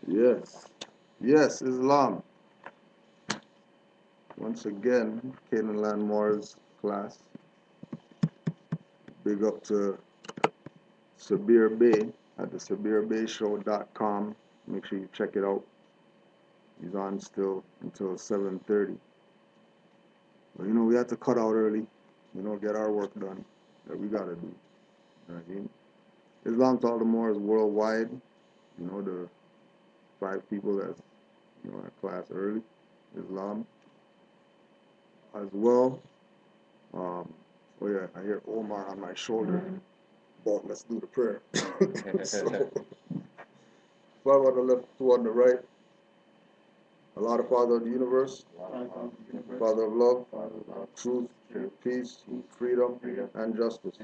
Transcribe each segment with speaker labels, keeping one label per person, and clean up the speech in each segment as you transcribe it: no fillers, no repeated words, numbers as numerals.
Speaker 1: Yes. Yes, Islam. Once again, Canaanland Moors class. Big up to Sabir Bey at the SabirBayShow.com. Make sure you check it out. He's on still until 7:30. But you know, we have to cut out early, get our work done that we gotta do. You know what I mean? Islam to all the Moors worldwide. The 5 people that's at class early. Islam as well. Oh yeah, I hear Omar on my shoulder. But let's do the prayer. So, 5 on the left, 2 on the right. Allah, the Father of the universe, Father of love, truth, peace, freedom, and justice.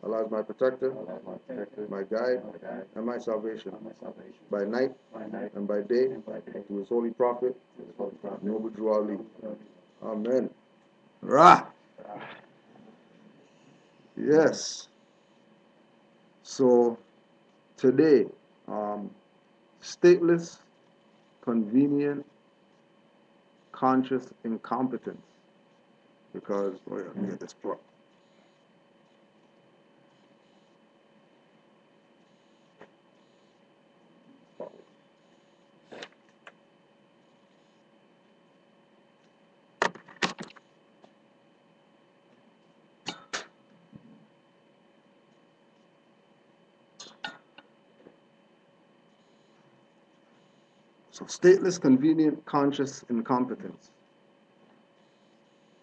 Speaker 1: Allah is my protector, my guide, and my salvation. By night and by day, to His holy prophet, Noble Drew Ali. Amen. Ra. Yes. So today, stateless, convenient, conscious incompetence. Because, let me get this plug. So stateless, convenient, conscious incompetence.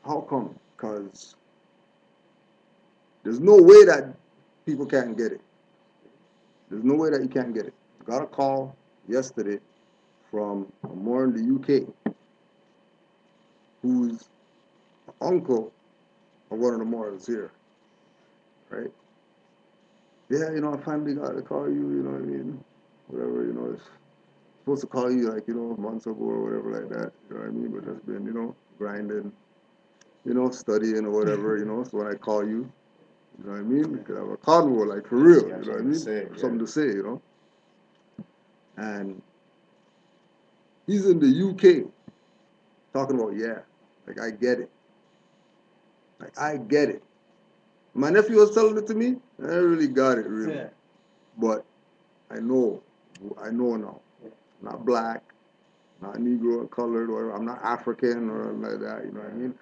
Speaker 1: How come? Because there's no way that people can't get it. There's no way that you can't get it. I got a call yesterday from a Moor in the UK who's uncle of one of the Moors here, right? Yeah, I finally got to call you, you know what I mean? Whatever, it's supposed to call you like, months ago or whatever like that, you know what I mean? But that's been, grinding, studying or whatever, so when I call you, you know what I mean? We could have a convo, like for real, you know what I mean? Something to say. And he's in the UK talking about, like I get it. Like I get it. My nephew was telling it to me, and I really got it, really. Yeah. But I know now. Not black, not Negro, colored, or I'm not African or anything like that, you know what I mean?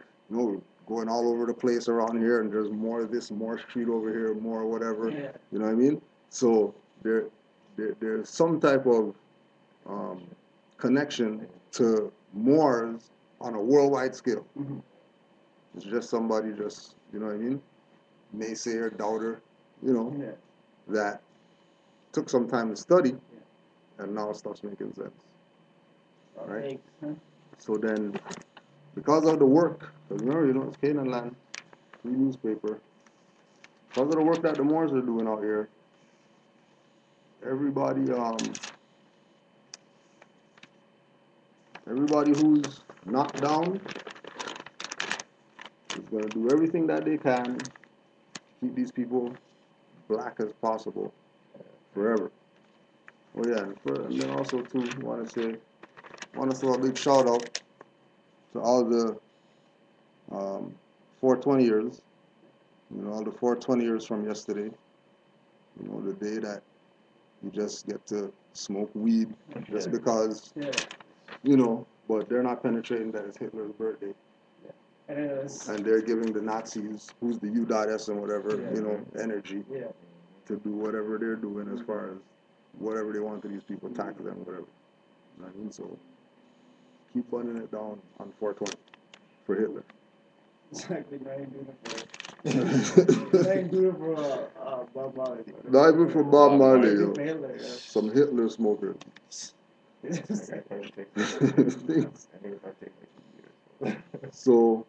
Speaker 1: Going all over the place around here, and there's more of this, more street over here, more whatever, you know what I mean? So there's some type of connection to Moors on a worldwide scale. Mm-hmm. It's just somebody you know what I mean? Naysayer, doubter, that took some time to study, and now stuff's making sense. Right? So then, because of the work, because remember, it's Canaanland, free newspaper, because of the work that the Moors are doing out here, everybody who's knocked down is going to do everything that they can to keep these people black as possible forever. Oh yeah, and then also too, want to throw a big shout out to all the 420ers, all the 420ers from yesterday, the day that you just get to smoke weed just because, but they're not penetrating that it's Hitler's birthday. And they're giving the Nazis, who's the U.S and whatever, energy to do whatever they're doing as far as whatever they want to these people, tax them, whatever. You know what I mean? So keep burning it down on 420 for Hitler.
Speaker 2: Exactly, I ain't doing it for I ain't doing it for Bob Marley.
Speaker 1: Not even for Bob Marley, yo. Hitler, yeah. Some Hitler smokers. So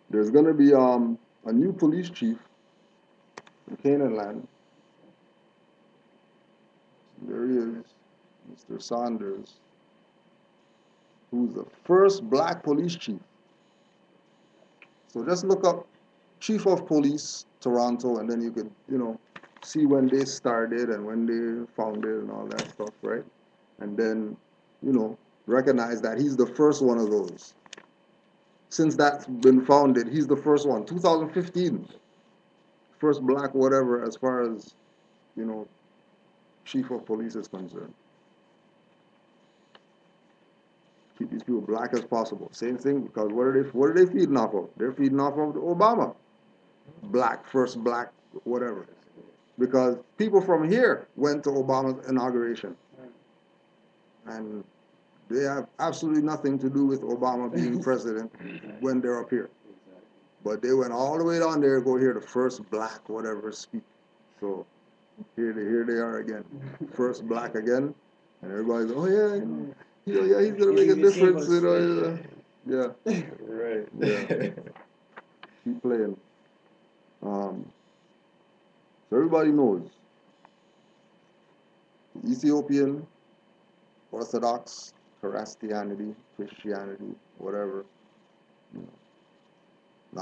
Speaker 1: there's gonna be a new police chief in Canaanland. There he is, Mr. Saunders, who's the first black police chief. So just look up Chief of Police, Toronto, and then you could, see when they started and when they founded and all that stuff, right? And then, you know, recognize that he's the first one of those. Since that's been founded, he's the first one. 2015, first black whatever as far as, you know, chief of police is concerned. Keep these people black as possible. Same thing, because what are they feeding off of? They're feeding off of Obama. Black, first black, whatever. Because people from here went to Obama's inauguration. And they have absolutely nothing to do with Obama being president when they're up here. But they went all the way down there to go hear the first black whatever speak. So here they are again. First black again. And everybody's, oh yeah, yeah, he's gonna make a difference, you know. Yeah.
Speaker 2: Right.
Speaker 1: Yeah. Keep playing. So everybody knows Ethiopian, Orthodox, Rastafarianism, Christianity, whatever. You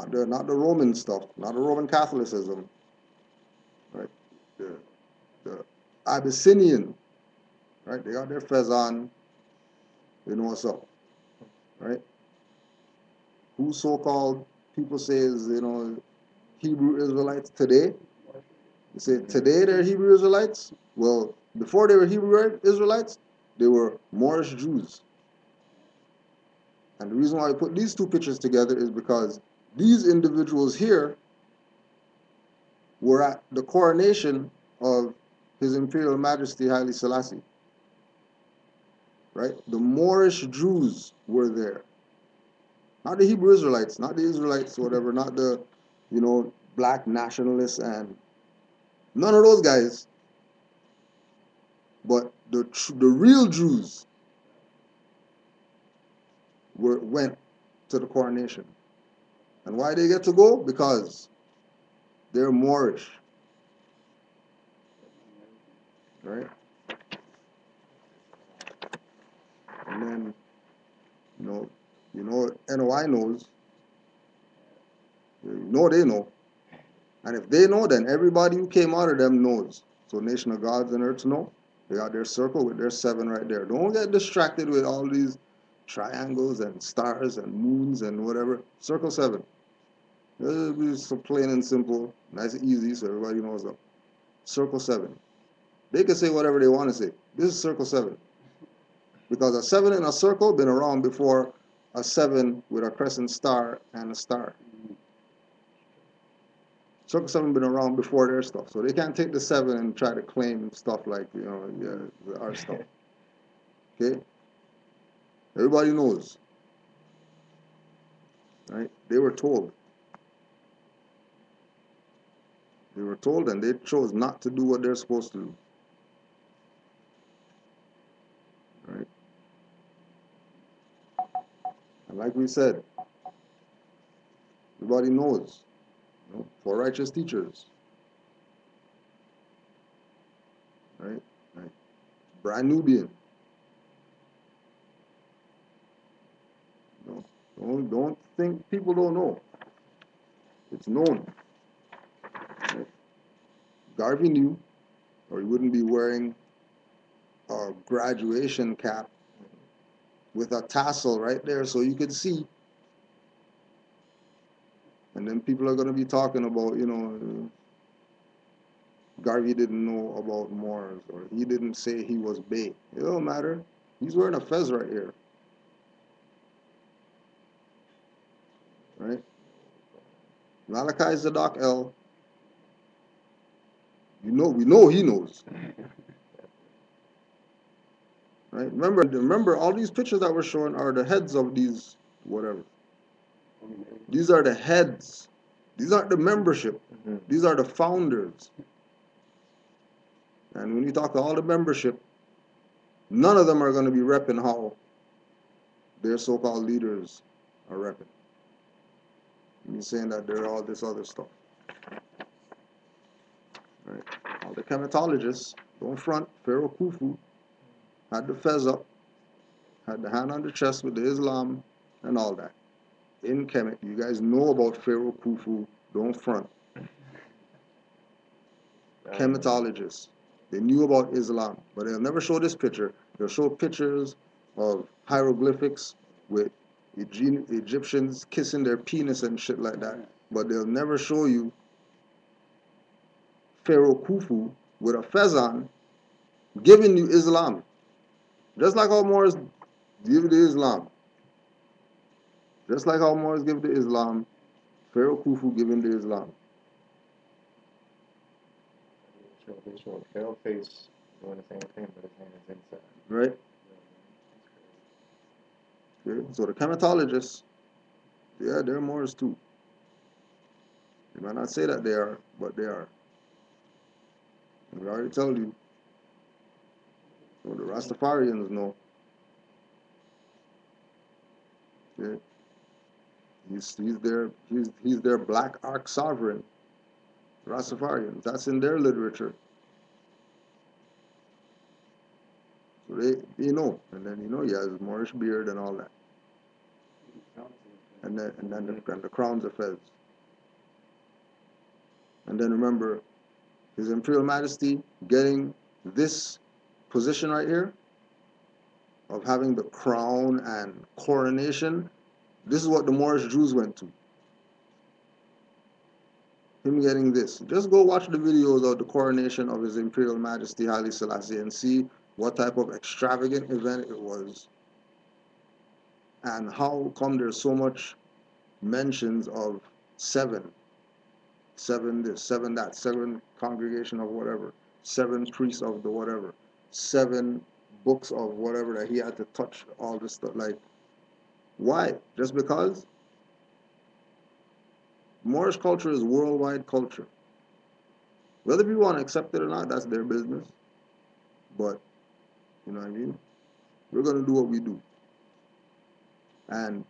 Speaker 1: know, not the Roman stuff, not the Roman Catholicism, right? The Abyssinian, right? They got their fez on, they know what's up, right? Who so-called people say is, you know, Hebrew Israelites today? They say today they're Hebrew Israelites. Well, before they were Hebrew Israelites, they were Moorish Jews. And the reason why I put these two pictures together is because these individuals here were at the coronation of His Imperial Majesty Haile Selassie. Right? The Moorish Jews were there. Not the Hebrew Israelites, not the Israelites, whatever, not the, you know, black nationalists and none of those guys. But the real Jews went to the coronation. And why they get to go? Because they're Moorish. Right? And then, you know, NOI knows. You know they know. And if they know, then everybody who came out of them knows. So Nation of Gods and Earths know. They got their circle with their 7 right there. Don't get distracted with all these triangles and stars and moons and whatever. Circle 7. It'll be so plain and simple, nice and easy, so everybody knows them. Circle 7. They can say whatever they want to say. This is Circle 7. Because a 7 in a circle been around before a 7 with a crescent star and a star. Circle 7 been around before their stuff, so they can't take the 7 and try to claim stuff like, you know, yeah, our stuff. Okay? Everybody knows. Right? They were told. They were told and they chose not to do what they're supposed to do. Right? And like we said, everybody knows. You know, for righteous teachers. Right? Right? Brand Nubian. You know, don't think people don't know. It's known. Right? Garvey knew, or he wouldn't be wearing a graduation cap with a tassel right there so you could see. And then people are going to be talking about, you know, Garvey didn't know about Moors, or he didn't say he was Bay. It don't matter. He's wearing a fez right here. Right? Malachi Zadok L. We know he knows. Right? Remember, all these pictures that we're showing are the heads of these whatever. These are the heads. These aren't the membership. These are the founders. And when you talk to all the membership, none of them are going to be repping how their so-called leaders are repping. You're saying that they're all this other stuff. Right? All the chematologists, don't front. Pharaoh Khufu had the fez up, had the hand on the chest with the Islam and all that. In Kemet, you guys know about Pharaoh Khufu, don't front. Chematologists. They knew about Islam, but they'll never show this picture. They'll show pictures of hieroglyphics with Egyptians kissing their penis and shit like that. But they'll never show you Pharaoh Khufu with a fez on giving you Islam. Just like how Moors give to Islam. Just like how Moors give to Islam, Pharaoh Khufu giving to Islam.
Speaker 3: They show a pale face doing the same thing, but his hand is inside.
Speaker 1: Right? Okay. So the chematologists, yeah, they're Moors too. They might not say that they are, but they are. And we already told you. So the Rastafarians know. Okay. He's their black ark sovereign. Rastafarians. That's in their literature. So they know. And then he has his Moorish beard and all that. And then the crowns of fez. And then remember, His Imperial Majesty getting this position right here of having the crown and coronation. This is what the Moorish Jews went to. Him getting this. Just go watch the videos of the coronation of His Imperial Majesty Haile Selassie and see what type of extravagant event it was. And how come there's so much mentions of seven this, seven that, seven congregation of whatever, seven priests of the whatever, seven books of whatever that he had to touch all this stuff. Like, why? Just because? Moorish culture is worldwide culture. Whether people want to accept it or not, that's their business. But, you know what I mean? We're going to do what we do. And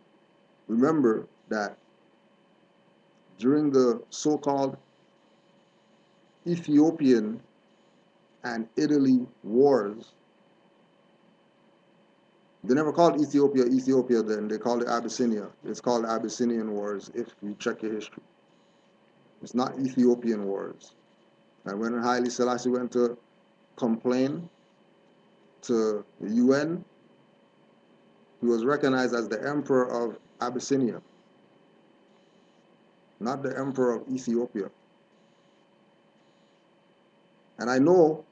Speaker 1: remember that during the so-called Ethiopian and Italy wars, they never called Ethiopia then. They called it Abyssinia. It's called the Abyssinian Wars if you check your history. It's not Ethiopian Wars. And when Haile Selassie went to complain to the UN, he was recognized as the Emperor of Abyssinia, not the Emperor of Ethiopia. And I know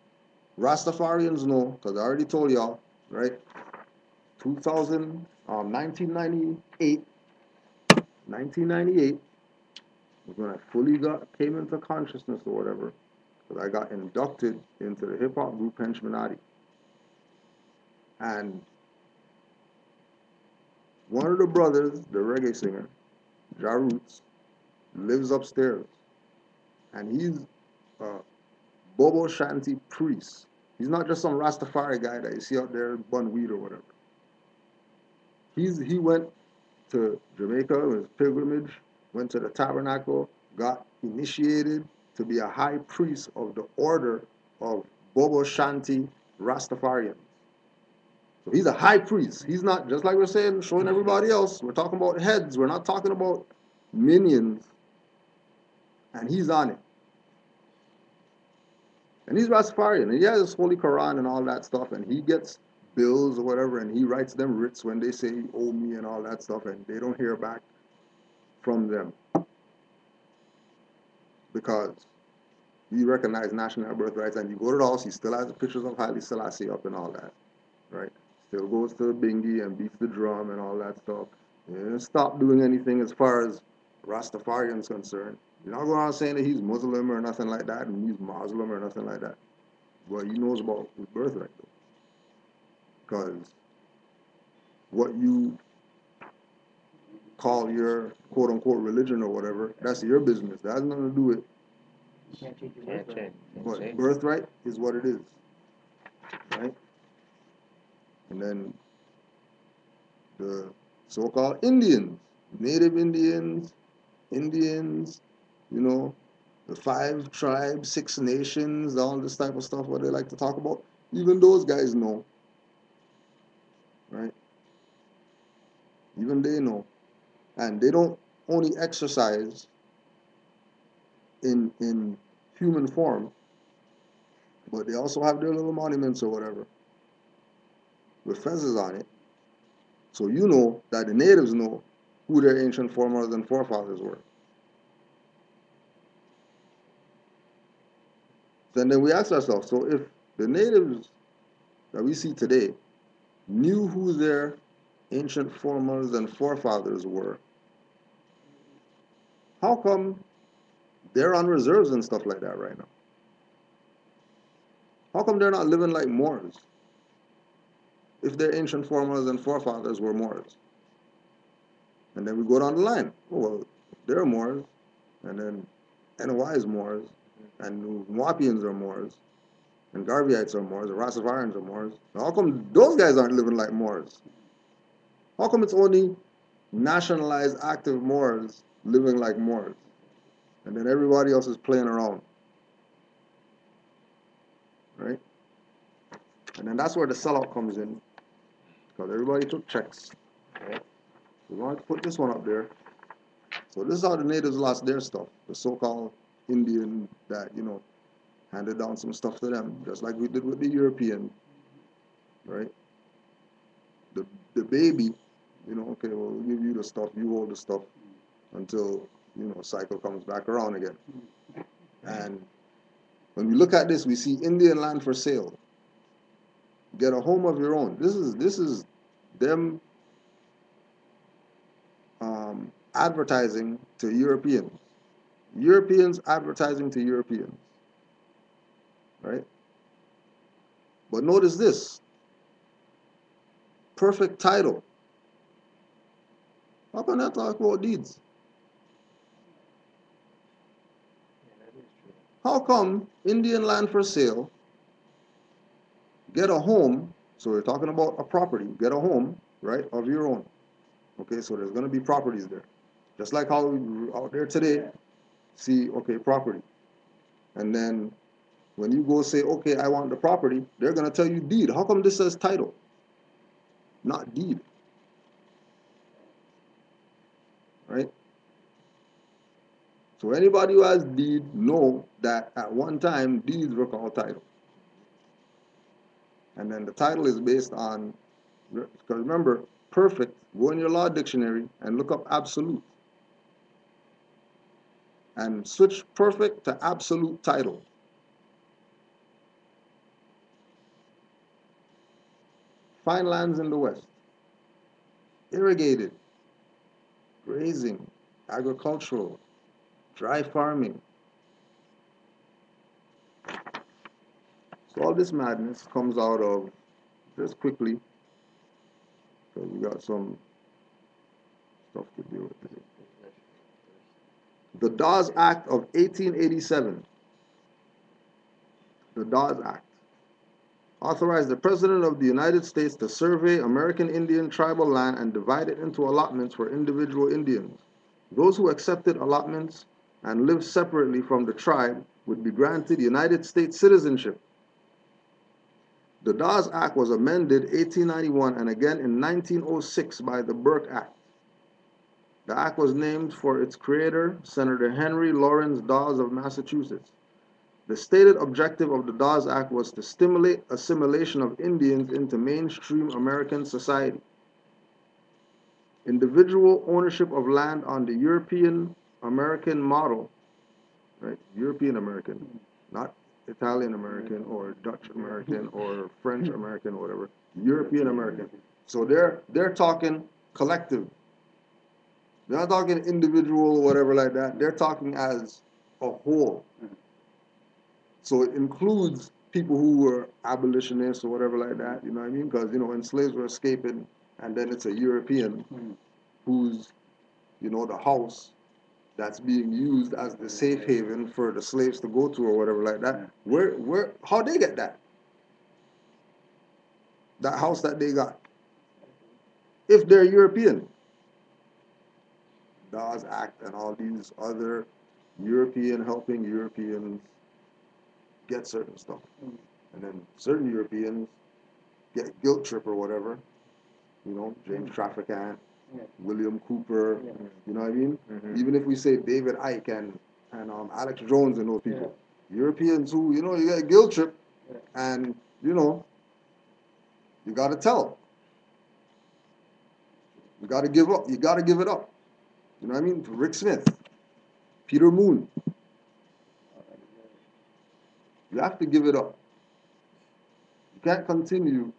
Speaker 1: Rastafarians know, because I already told y'all, right? 1998, was when I fully came into consciousness or whatever, because I got inducted into the hip-hop group Henchmanati. And one of the brothers, the reggae singer, Ja Roots, lives upstairs. And he's a Bobo Shanti priest. He's not just some Rastafari guy that you see out there bun weed or whatever. He went to Jamaica with his pilgrimage, went to the tabernacle, got initiated to be a high priest of the order of Bobo Shanti Rastafarians. So he's a high priest. He's not, just like we're saying, showing everybody else, we're talking about heads, we're not talking about minions. And he's on it. And he's Rastafarian, and he has his Holy Quran and all that stuff, and he gets bills or whatever, and he writes them writs when they say, owe me and all that stuff, and they don't hear back from them. Because he recognized national birthrights, and you go to the house, he still has the pictures of Haile Selassie up and all that, right? Still goes to the bingy and beats the drum and all that stuff. He didn't stop doing anything as far as Rastafarian's concerned. You're not going around saying that he's Muslim or nothing like that, and he's Muslim or nothing like that. Well, he knows about his birthright, though. Because what you call your quote-unquote religion or whatever, that's your business. That has nothing to do with.
Speaker 2: You can't change your
Speaker 3: Can't
Speaker 2: birthright.
Speaker 3: change.
Speaker 1: But birthright is what it is, right? And then the so-called Indians, Native Indians, you know, the 5 tribes, 6 nations, all this type of stuff, what they like to talk about. Even those guys know, right? Even they know. And they don't only exercise in human form, But they also have their little monuments or whatever with fences on it. So you know that the natives know who their ancient foremothers and forefathers were. Then we ask ourselves, so if the natives that we see today knew who their ancient foremothers and forefathers were, how come they're on reserves and stuff like that right now? How come they're not living like Moors if their ancient foremothers and forefathers were Moors? And then we go down the line. Oh, well, they're Moors, and then NOI is Moors, and Nuwapians are Moors, and Garveyites are Moors, and Rastafarians are Moors. Now, how come those guys aren't living like Moors? How come it's only nationalized active Moors living like Moors? And then everybody else is playing around. Right? And then that's where the sellout comes in. Because everybody took checks. Right? We want to put this one up there. So this is how the natives lost their stuff. The so-called Indian that, handed down some stuff to them, just like we did with the European, right? The baby, okay, well, we'll give you the stuff, you hold the stuff until, cycle comes back around again. And when we look at this, we see Indian land for sale. Get a home of your own. This is them advertising to Europeans. Europeans advertising to Europeans, right? But notice this. Perfect title. How can I talk about deeds? How come Indian land for sale, get a home, so we're talking about a property, get a home, right, of your own. Okay, so there's going to be properties there. Just like how we out there today, see, okay, property. And then when you go say, okay, I want the property, they're going to tell you deed. How come this says title, not deed? Right? So anybody who has deed know that at one time deeds were called title. And then the title is based on, because remember, perfect, go in your law dictionary and look up absolute. And switch perfect to absolute title. Fine lands in the West. Irrigated, grazing, agricultural, dry farming. So all this madness comes out of, just quickly, because we got some stuff to deal with today. The Dawes Act of 1887. The Dawes Act authorized the President of the United States to survey American Indian tribal land and divide it into allotments for individual Indians. Those who accepted allotments and lived separately from the tribe would be granted United States citizenship. The Dawes Act was amended 1891 and again in 1906 by the Burke Act. The act was named for its creator, Senator Henry Lawrence Dawes of Massachusetts. The stated objective of the Dawes Act was to stimulate assimilation of Indians into mainstream American society. Individual ownership of land on the European American model, right? European American, not Italian American or Dutch American or French American or whatever. European American. So they're talking collective. They're not talking individual or whatever like that. They're talking as a whole. So it includes people who were abolitionists or whatever like that, you know what I mean? Because, when slaves were escaping, and then it's a European who's, the house that's being used as the safe haven for the slaves to go to or whatever like that. How they get that? That house that they got? If they're European. Dawes Act and all these other European helping Europeans get certain stuff. And then certain Europeans get guilt trip or whatever, James Trafficant, William Cooper, you know what I mean? Even if we say David Icke and Alex Jones and those people, Europeans who, you get guilt trip, And, you know, you got to tell. You got to give up. You got to give it up. You know what I mean? Rick Smith, Peter Moon. You have to give it up. You can't continue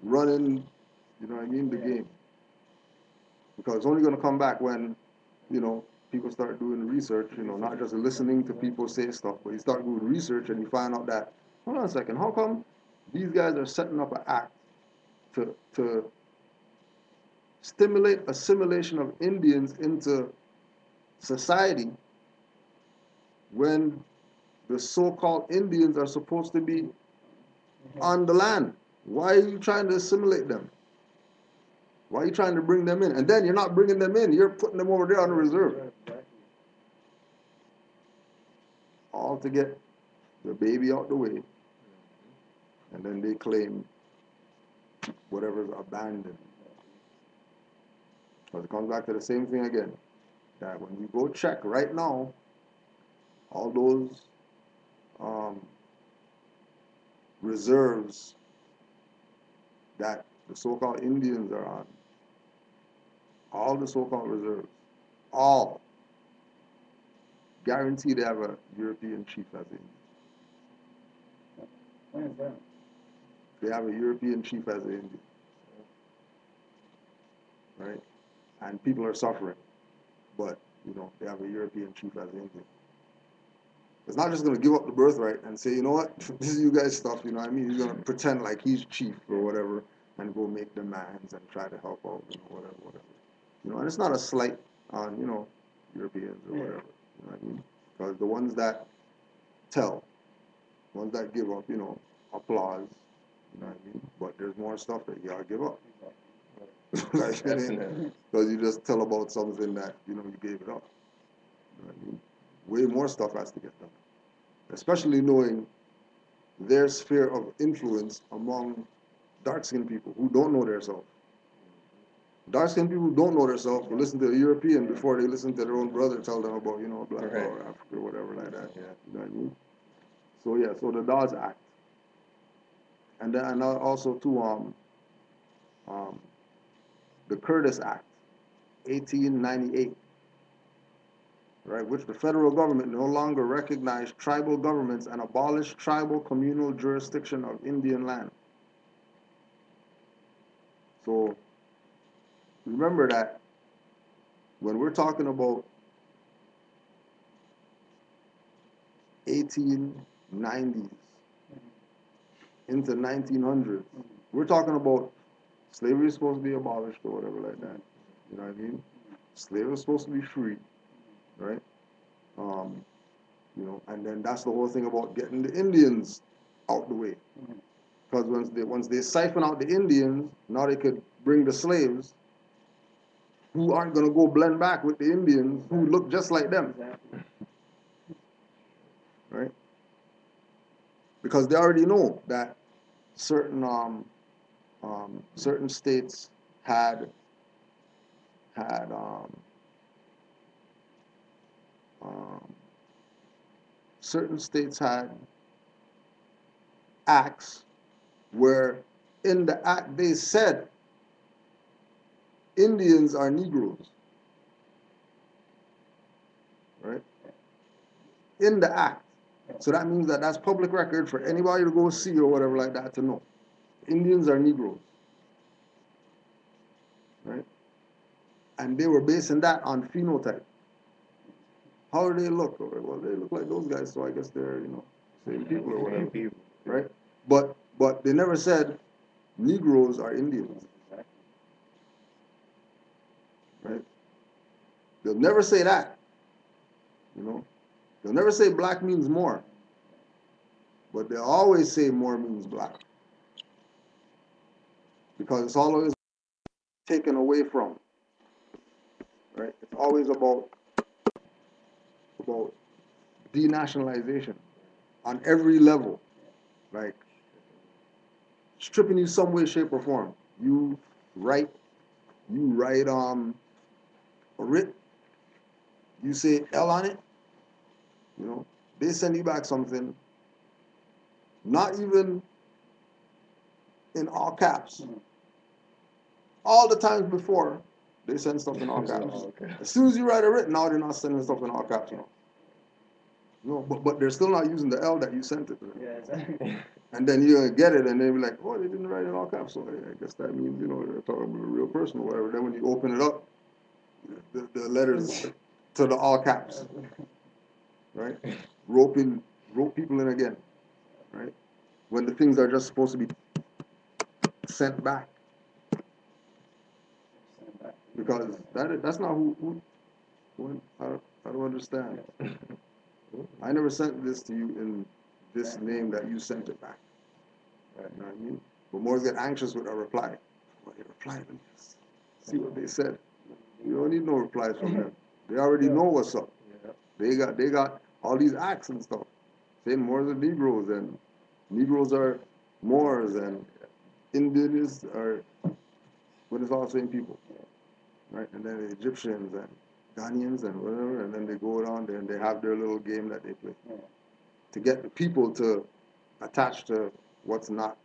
Speaker 1: running, you know what I mean, the game. Because it's only going to come back when, you know, people start doing research, you know, not just listening to people say stuff, but you start doing research and you find out that, hold on a second, how come these guys are setting up an act to stimulate assimilation of Indians into society when the so-called Indians are supposed to be on the land? Why are you trying to assimilate them? Why are you trying to bring them in? And then you're not bringing them in, you're putting them over there on the reserve. All to get the baby out the way. And then they claim whatever's abandoned. But it comes back to the same thing again. That when you go check right now, all those reserves that the so-called Indians are on, all the so-called reserves, all guaranteed to have a European chief as Indian.
Speaker 2: When is that?
Speaker 1: They have a European chief as an Indian. Right? And people are suffering. But, you know, they have a European chief as an Indian. It's not just going to give up the birthright and say, you know what, this is you guys' stuff, you know what I mean? He's going to pretend like he's chief or whatever and go make demands and try to help out, you know, whatever. You know, and it's not a slight on, you know, Europeans or whatever, you know what I mean? Because the ones that tell, the ones that give up, you know, applause, you know what I mean? But there's more stuff that you gotta give up. Like, because you just tell about something that, you know, you gave it up. You know what I mean? Way more stuff has to get done. Especially knowing their sphere of influence among dark-skinned people who don't know themselves. Dark-skinned people who don't know themselves will listen to a European before they listen to their own brother tell them about, you know, Black Power, Africa, or whatever like that.
Speaker 3: Yeah.
Speaker 1: You know what I mean? So yeah, so the Dawes Act. And then and also too the Curtis Act, 1898. Right, which the federal government no longer recognized tribal governments and abolished tribal communal jurisdiction of Indian land. So remember that when we're talking about 1890s into 1900s, we're talking about slavery is supposed to be abolished or whatever like that. You know what I mean? Slavery is supposed to be free, right? You know, and then that's the whole thing about getting the Indians out the way. Because once they siphon out the Indians, now they could bring the slaves who aren't going to go blend back with the Indians who look just like them. Right? Because they already know that certain certain states had certain states had acts where in the act they said Indians are Negroes, right? In the act. So that means that that's public record for anybody to go see or whatever like that to know. Indians are Negroes, right? And they were basing that on phenotype. How do they look? Well, they look like those guys, so I guess they're, you know, same people or whatever, right? But they never said Negroes are Indians, right? They'll never say that, you know. They'll never say black means more, but they'll always say more means black, because it's always taken away from, right? It's always about denationalization on every level, like stripping you some way, shape, or form. You write a writ, you say L on it, you know, they send you back something, Not even in all caps. All the times before, they send stuff in all caps. As soon as you write a written, now they're not sending stuff in all caps. No, but they're still not using the L that you sent it to them.
Speaker 2: Yeah, exactly.
Speaker 1: And then you're gonna get it, and they'll be like, "Oh, they didn't write it in all caps." So I guess that means they're talking about a real person or whatever. Then when you open it up, the letters to the all caps, right? Rope people in again, right? When the things are just supposed to be sent back, because that's not who I don't understand. I never sent this to you in this name that you sent it back. Right? You know what I mean? But more get anxious with a reply. Well, they replied, see what they said. You don't need no replies from them. They already know what's up. They got all these acts and stuff saying Moors are Negroes and Negroes are Moors and indigenous are what is all the same people, right? And then the Egyptians and Ghanaians and whatever, and then they go on there and they have their little game that they play to get the people to attach to what's not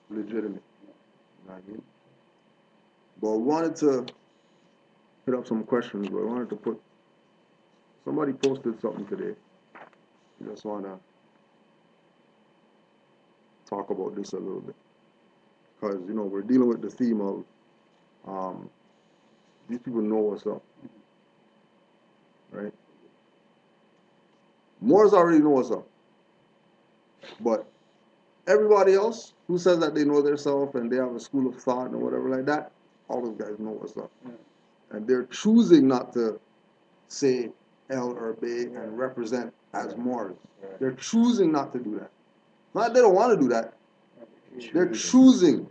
Speaker 1: legitimate. You know what I mean? But I wanted to put up some questions, but I wanted to put, somebody posted something today. I just want to talk about this a little bit. Because, we're dealing with the theme of these people know what's up. Right? Moors already know what's up. But everybody else who says that they know their self and they have a school of thought and whatever like that, all those guys know what's up. And they're choosing not to say El or Bay and represent as Moors. They're choosing not to do that. Not that they don't want to do that. They're choosing.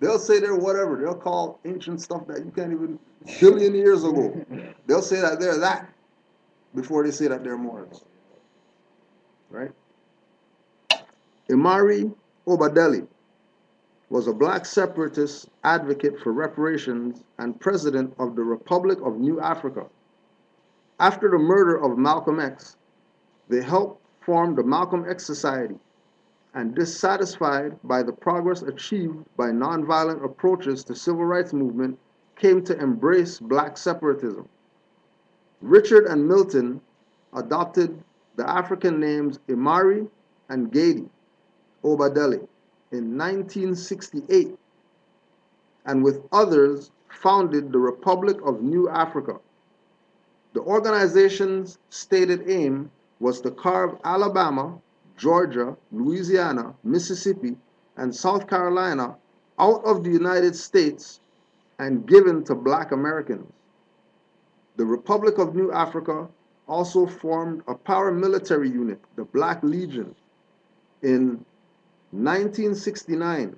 Speaker 1: They'll say they're whatever. They'll call ancient stuff that you can't even, billion years ago. They'll say that they're that before they say that they're Moors. Right? Imari Obadeli was a black separatist advocate for reparations and president of the Republic of New Africa. After the murder of Malcolm X, they helped form the Malcolm X Society, and dissatisfied by the progress achieved by nonviolent approaches to civil rights movement, came to embrace black separatism. Richard and Milton adopted the African names Imari and Gady Obadeli in 1968, and with others founded the Republic of New Africa. The organization's stated aim was to carve Alabama, Georgia, Louisiana, Mississippi, and South Carolina out of the United States and given to black Americans. The Republic of New Africa also formed a paramilitary unit, the Black Legion. In 1969,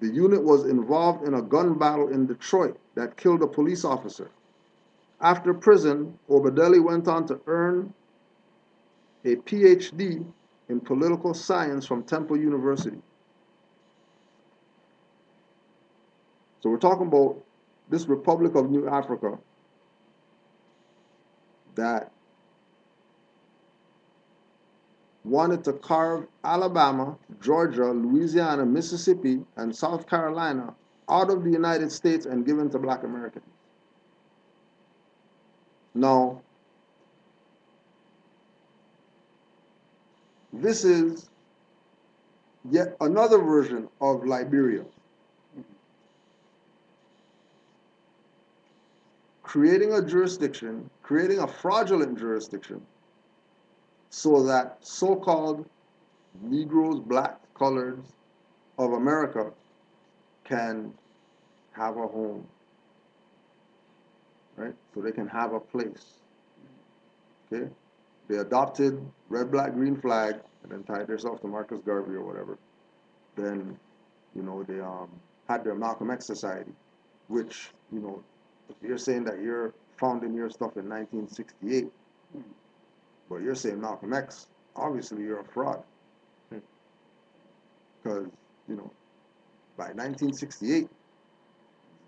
Speaker 1: the unit was involved in a gun battle in Detroit that killed a police officer. After prison, Obadeli went on to earn a PhD in political science from Temple University. So we're talking about this Republic of New Africa that wanted to carve Alabama, Georgia, Louisiana, Mississippi, and South Carolina out of the United States and given to black Americans. Now, this is yet another version of Liberia, creating a jurisdiction, creating a fraudulent jurisdiction, so that so-called Negroes, black, coloreds of America can have a home, right? So they can have a place, okay? They adopted red, black, green flag and then tied themselves to Marcus Garvey or whatever. Then, they had their Malcolm X Society, which, if you're saying that you're founding your stuff in 1968, but you're saying Malcolm X, obviously you're a fraud. Because, by 1968, he's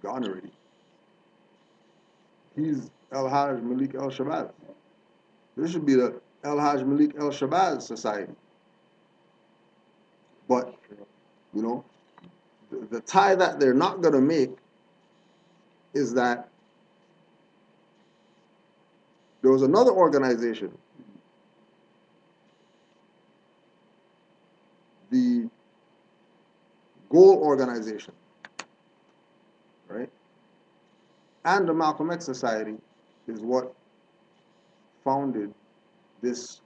Speaker 1: gone already. He's El Haj Malik El Shabazz. This should be the El Haj Malik El Shabazz Society. But, you know, the tie that they're not going to make is that there was another organization, the Goal Organization, right? And the Malcolm X Society is what founded this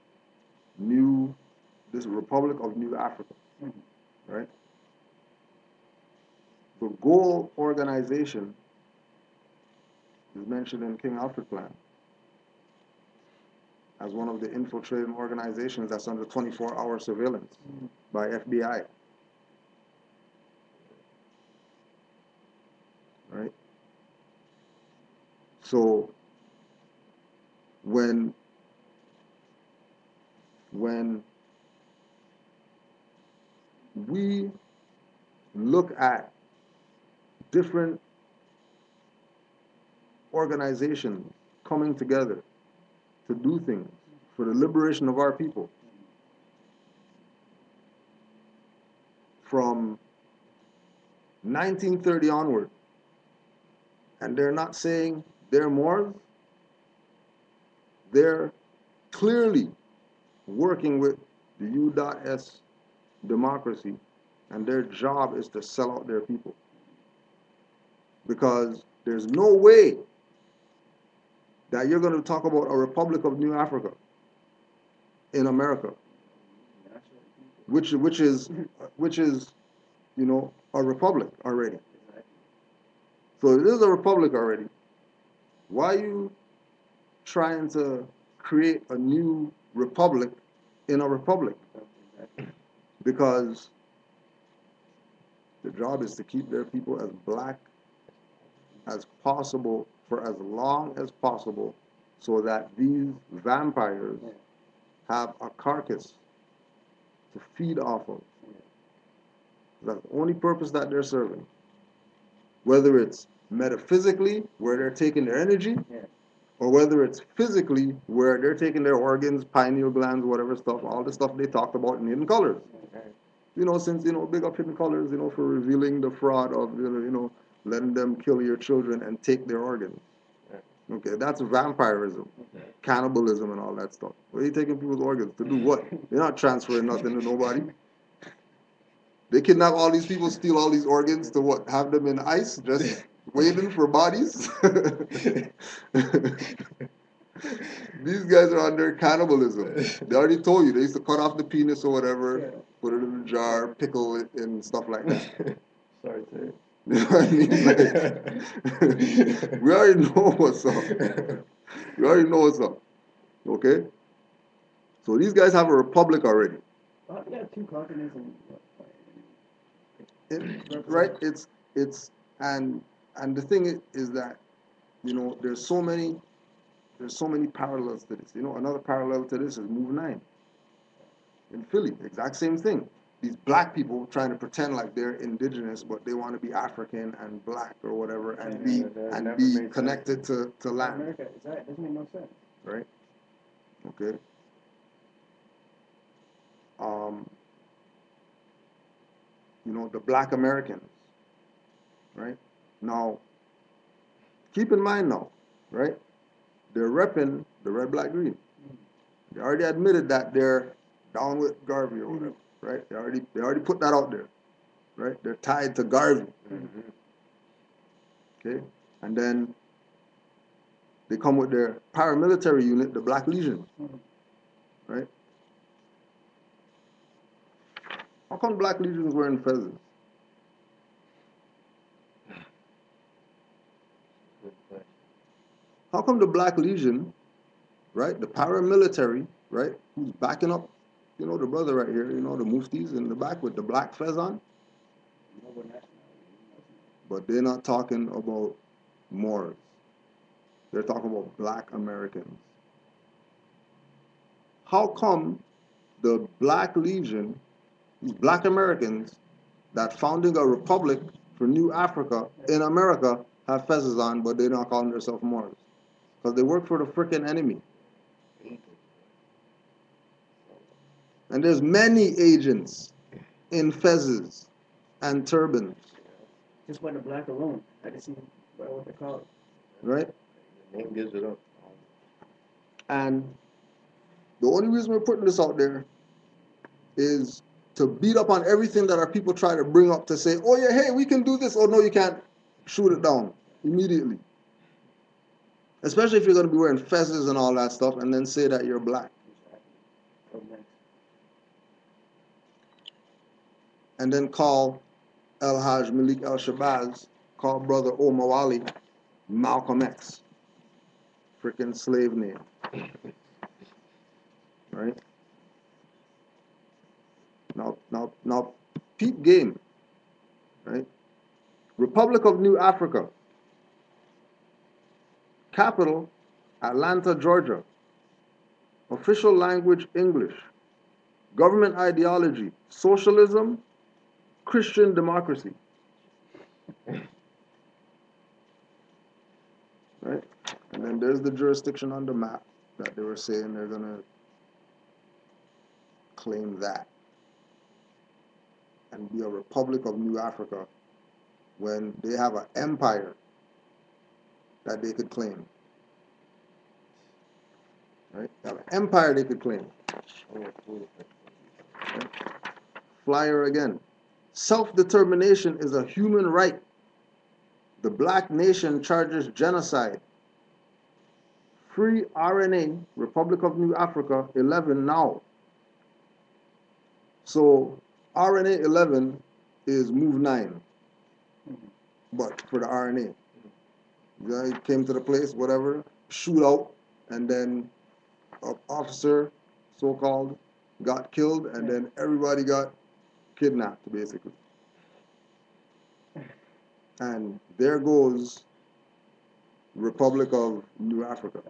Speaker 1: Republic of New Africa, right? The Goal Organization is mentioned in King Alfred Plan as one of the infiltrating organizations that's under 24-hour surveillance by FBI, right? So when we look at different organizations coming together to do things for the liberation of our people, from 1930 onward, and they're not saying they're Moors, they're clearly working with the U.S. democracy, and their job is to sell out their people. Because there's no way that you're going to talk about a Republic of New Africa in America, which is you know, a republic already. So it is a republic already. Why are you trying to create a new republic in a republic? Because the job is to keep their people as black as possible for as long as possible, so that these vampires have a carcass to feed off of. That's the only purpose that they're serving. Whether it's metaphysically, where they're taking their energy, or whether it's physically, where they're taking their organs, pineal glands, whatever stuff, all the stuff they talked about in Hidden Colors. You know, since, you know, big up Hidden Colors, you know, for revealing the fraud of, you know, letting them kill your children and take their organs. Okay, that's vampirism, cannibalism, and all that stuff. Where are you taking people's organs? To do what? You're not transferring nothing to nobody. They kidnap all these people, steal all these organs to what? Have them in ice, just waiting for bodies? These guys are under cannibalism. They already told you. They used to cut off the penis or whatever, put it in a jar, pickle it, and stuff like that.
Speaker 3: Sorry, sir.
Speaker 1: You know what I mean? Like, we already know what's up. We already know what's up. Okay? So these guys have a republic already.
Speaker 2: Yeah, 2 continents and
Speaker 1: Right? It's and the thing is that, you know, there's so many parallels to this. You know, another parallel to this is Move 9 in Philly. Exact same thing. These black people trying to pretend like they're indigenous, but they want to be African and black or whatever, and be connected to land.
Speaker 2: America, that doesn't make no sense.
Speaker 1: Right? Okay. You know, the black Americans. Right? Now, keep in mind now, right? They're repping the red, black, green. They already admitted that they're down with Garvey or whatever, right? They already put that out there, right? They're tied to Garvey. Okay? And then they come with their paramilitary unit, the Black Legion, right? How come Black Legions wearing feathers? How come the Black Legion, right, the paramilitary, right, who's backing up, you know, the brother right here, you know, the muftis in the back with the black fez on? But they're not talking about Moors. They're talking about black Americans. How come the Black Legion, these black Americans that founding a republic for New Africa in America have fezzes on, but they're not calling themselves Moors? Because they work for the freaking enemy. And there's many agents in fezzes and turbans,
Speaker 2: Just wasn't black alone. I just see what they call it.
Speaker 1: right?
Speaker 3: The name gives it up.
Speaker 1: And the only reason we're putting this out there is to beat up on everything that our people try to bring up to say, oh yeah, hey, we can do this. Oh no, you can't. Shoot it down immediately. Especially if you're going to be wearing fezzes and all that stuff and then say that you're black.
Speaker 2: So next.
Speaker 1: And then call El Haj Malik El Shabazz, call brother Omawali Malcolm X. Freaking slave name. Right? Now, peep game. Right? Republic of New Africa. Capital, Atlanta, Georgia. Official language, English. Government ideology, socialism, Christian democracy. Right? And then there's the jurisdiction on the map that they were saying they're going to claim that and be a Republic of New Africa when they have an empire that they could claim. Right? They have an empire they could claim. Right? Flyer again. Self-determination is a human right. The black nation charges genocide. Free RNA, Republic of New Africa, 11 now. So RNA 11 is move 9, but for the RNA. The guy came to the place, whatever, shoot out, and then an officer, so-called, got killed, and then everybody got kidnapped, basically. And there goes Republic of New Africa.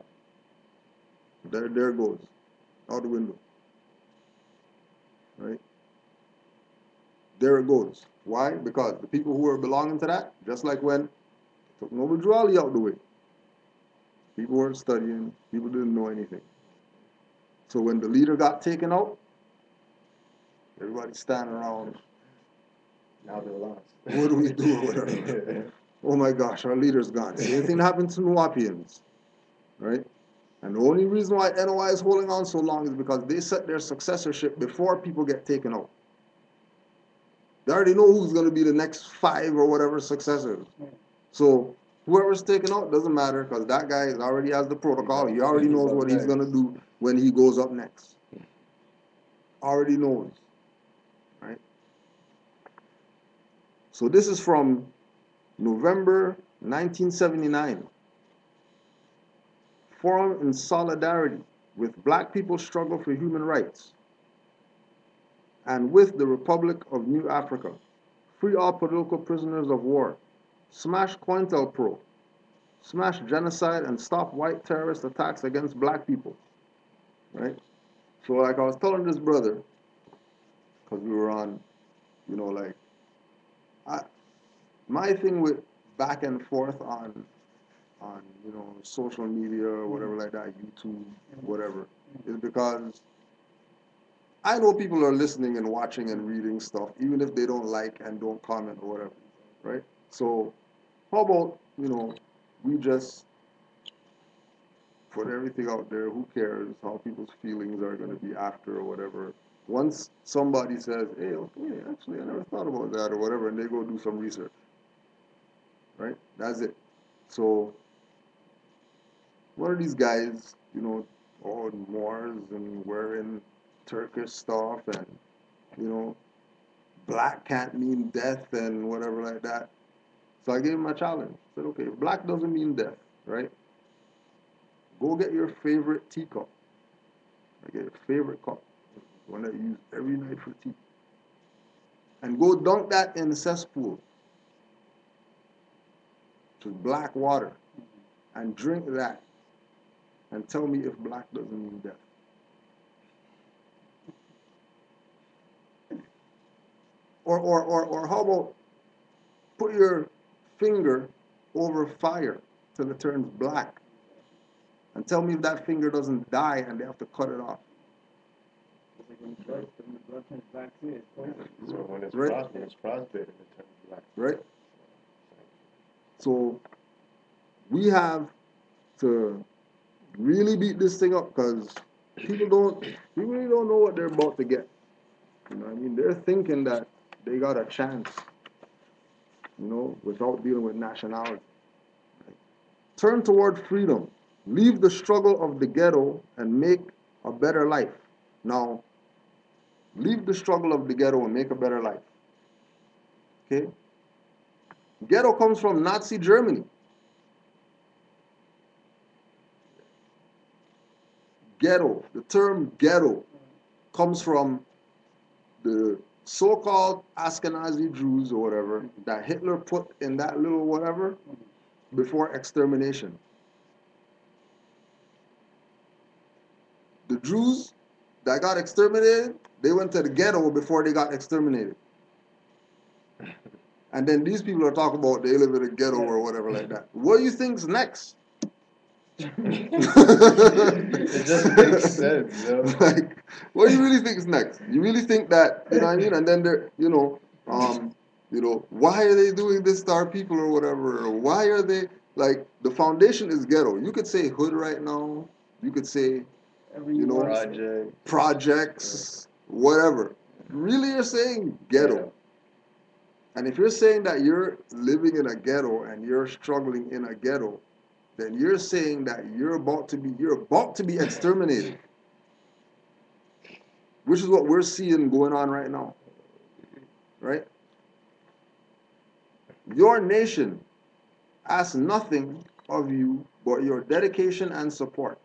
Speaker 1: There it goes, out the window. Right? There it goes. Why? Because the people who were belonging to that, just like when took Noble Drew Ali out the way, people weren't studying, people didn't know anything. So when the leader got taken out, everybody standing around,
Speaker 3: Now they're lost.
Speaker 1: what do we do or whatever? Oh my gosh, our leader's gone. Same thing happened to Nuwapians, right? And the only reason why NOI is holding on so long is because they set their successorship before people get taken out. They already know who's going to be the next 5 or whatever successors. So whoever's taken out doesn't matter because that guy already has the protocol. He already knows what he's going to do when he goes up next. Already knows, right? So this is from November 1979. Forum in solidarity with Black people's struggle for human rights and with the Republic of New Africa. Free all political prisoners of war. Smash COINTELPRO. Smash genocide and stop white terrorist attacks against black people. Right? So like I was telling this brother, because we were on, like, my thing with back and forth on social media or whatever like that, YouTube, whatever, is because I know people are listening and watching and reading stuff, even if they don't like and don't comment or whatever, right? So how about, we just put everything out there, who cares how people's feelings are going to be after or whatever. Once somebody says, hey, okay, actually I never thought about that or whatever, and they go do some research, right? That's it. So one of these guys, all Moors and wearing Turkish stuff and, black can't mean death and whatever like that. So I gave him a challenge. I said, okay, if black doesn't mean death, right? Go get your favorite teacup. Get your favorite cup, one that you use every night for tea. And go dunk that in the cesspool. Just black water. And drink that. And tell me if black doesn't mean death. Or how about put your finger over fire till it turns black. And tell me if that finger doesn't die and they have to cut it off.
Speaker 2: When the blood turns black too, it's poison.
Speaker 3: So when it's
Speaker 1: Right.
Speaker 3: frostbitten, it turns black.
Speaker 1: Right? So we have to really beat this thing up because people really don't know what they're about to get. You know what I mean? They're thinking that they got a chance, you know, without dealing with nationality. Turn toward freedom. Leave the struggle of the ghetto and make a better life. Now, leave the struggle of the ghetto and make a better life. Okay? Ghetto comes from Nazi Germany. Ghetto, the term ghetto comes from the so-called Ashkenazi Jews or whatever that Hitler put in that little whatever before extermination. The Jews that got exterminated, they went to the ghetto before they got exterminated. And then these people are talking about they live in a ghetto or whatever like that. What do you think's next?
Speaker 3: It just makes sense, yo.
Speaker 1: Like, what do you really think is next? You really think that, you know what I mean? And then they're, why are they doing this to our people or whatever? Or why are they, like, the foundation is ghetto. You could say hood right now. You could say, projects, whatever. Really, you're saying ghetto. And if you're saying that you're living in a ghetto and you're struggling in a ghetto, then you're saying that you're about to be exterminated. Which is what we're seeing going on right now. Right? Your nation asks nothing of you but your dedication and support.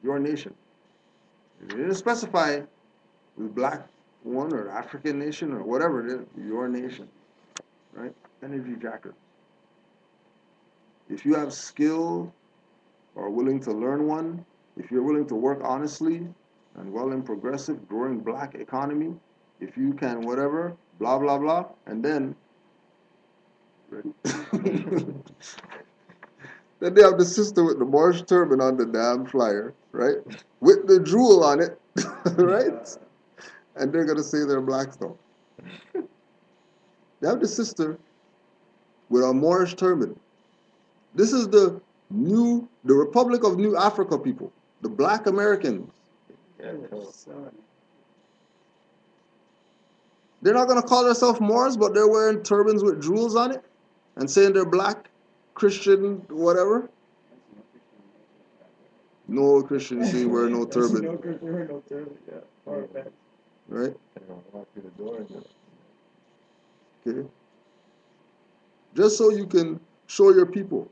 Speaker 1: Your nation. It didn't specify the black one or African nation or whatever it is, your nation. Right? Energy jackers. If you have skill or willing to learn one, if you're willing to work honestly and well and progressive, growing black economy, if you can whatever, blah, blah, blah, and then then they have the sister with the Moorish turban on the damn flyer, right? With the jewel on it, right? And they're going to say they're black stuff. They have the sister with a Moorish turban. This is the Republic of New Africa people, the black Americans.
Speaker 3: Yeah, cool.
Speaker 1: They're not going to call themselves Moors, but they're wearing turbans with jewels on it and saying they're black, Christian, whatever. No Christian say wear no turban.
Speaker 2: No Christian wear no turban, yeah. Far back.
Speaker 1: Right?
Speaker 3: Walk through the door and
Speaker 1: Okay. Just so you can show your people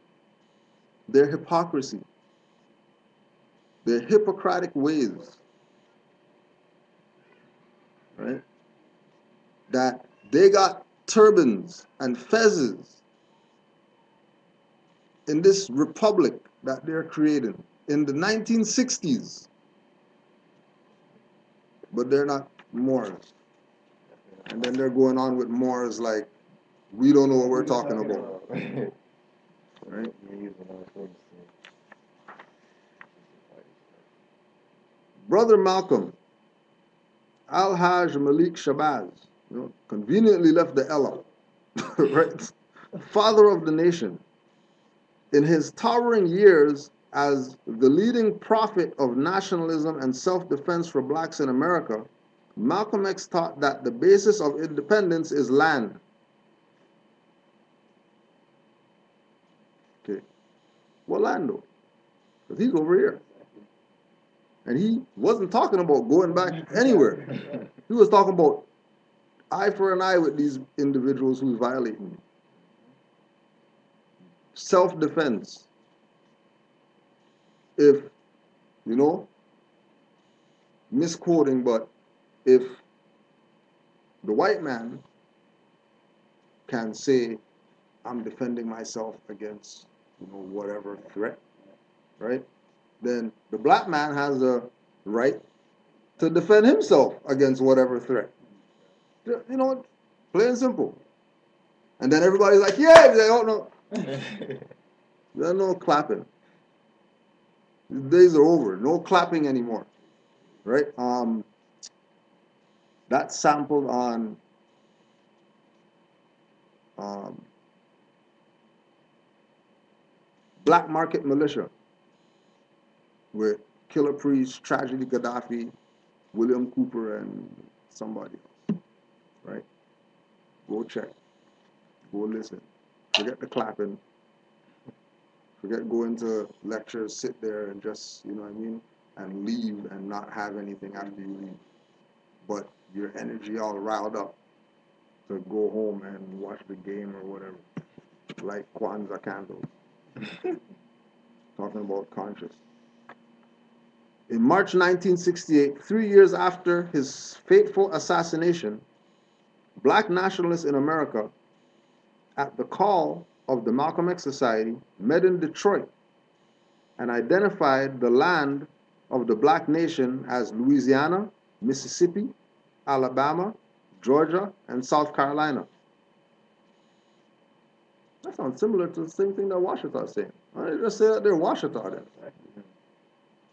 Speaker 1: their hypocrisy, their Hippocratic ways. Right? That they got turbans and fezzes in this republic that they're creating in the 1960s. But they're not Moors. And then they're going on with Moors like, we don't know what we're talking about. Right? Brother Malcolm, Al-Hajj Malik Shabazz, conveniently left the Ella, right? Father of the nation. In his towering years as the leading prophet of nationalism and self-defense for blacks in America, Malcolm X taught that the basis of independence is land. Okay. What land though? Because he's over here. And he wasn't talking about going back anywhere. He was talking about eye for an eye with these individuals who's violating me. Self-defense. If, misquoting, but if the white man can say, I'm defending myself against, whatever threat, right? Then the black man has a right to defend himself against whatever threat. Plain and simple. And then everybody's like, yeah, they don't know. There's no clapping. The days are over. No clapping anymore. right? That's sampled on um, Black Market Militia with Killer Priest, Tragedy Gaddafi, William Cooper, and somebody else, right? Go check, go listen. Forget the clapping, forget going to lectures, sit there and just, you know what I mean, and leave and not have anything after you leave. But your energy all riled up to go home and watch the game or whatever, like Kwanzaa candles. Talking about conscious. In March 1968, 3 years after his fateful assassination, black nationalists in America, at the call of the Malcolm X Society, met in Detroit and identified the land of the black nation as Louisiana, Mississippi, Alabama, Georgia, and South Carolina. That sounds similar to the same thing that Washington is saying. Why don't you just say that they're Washington then?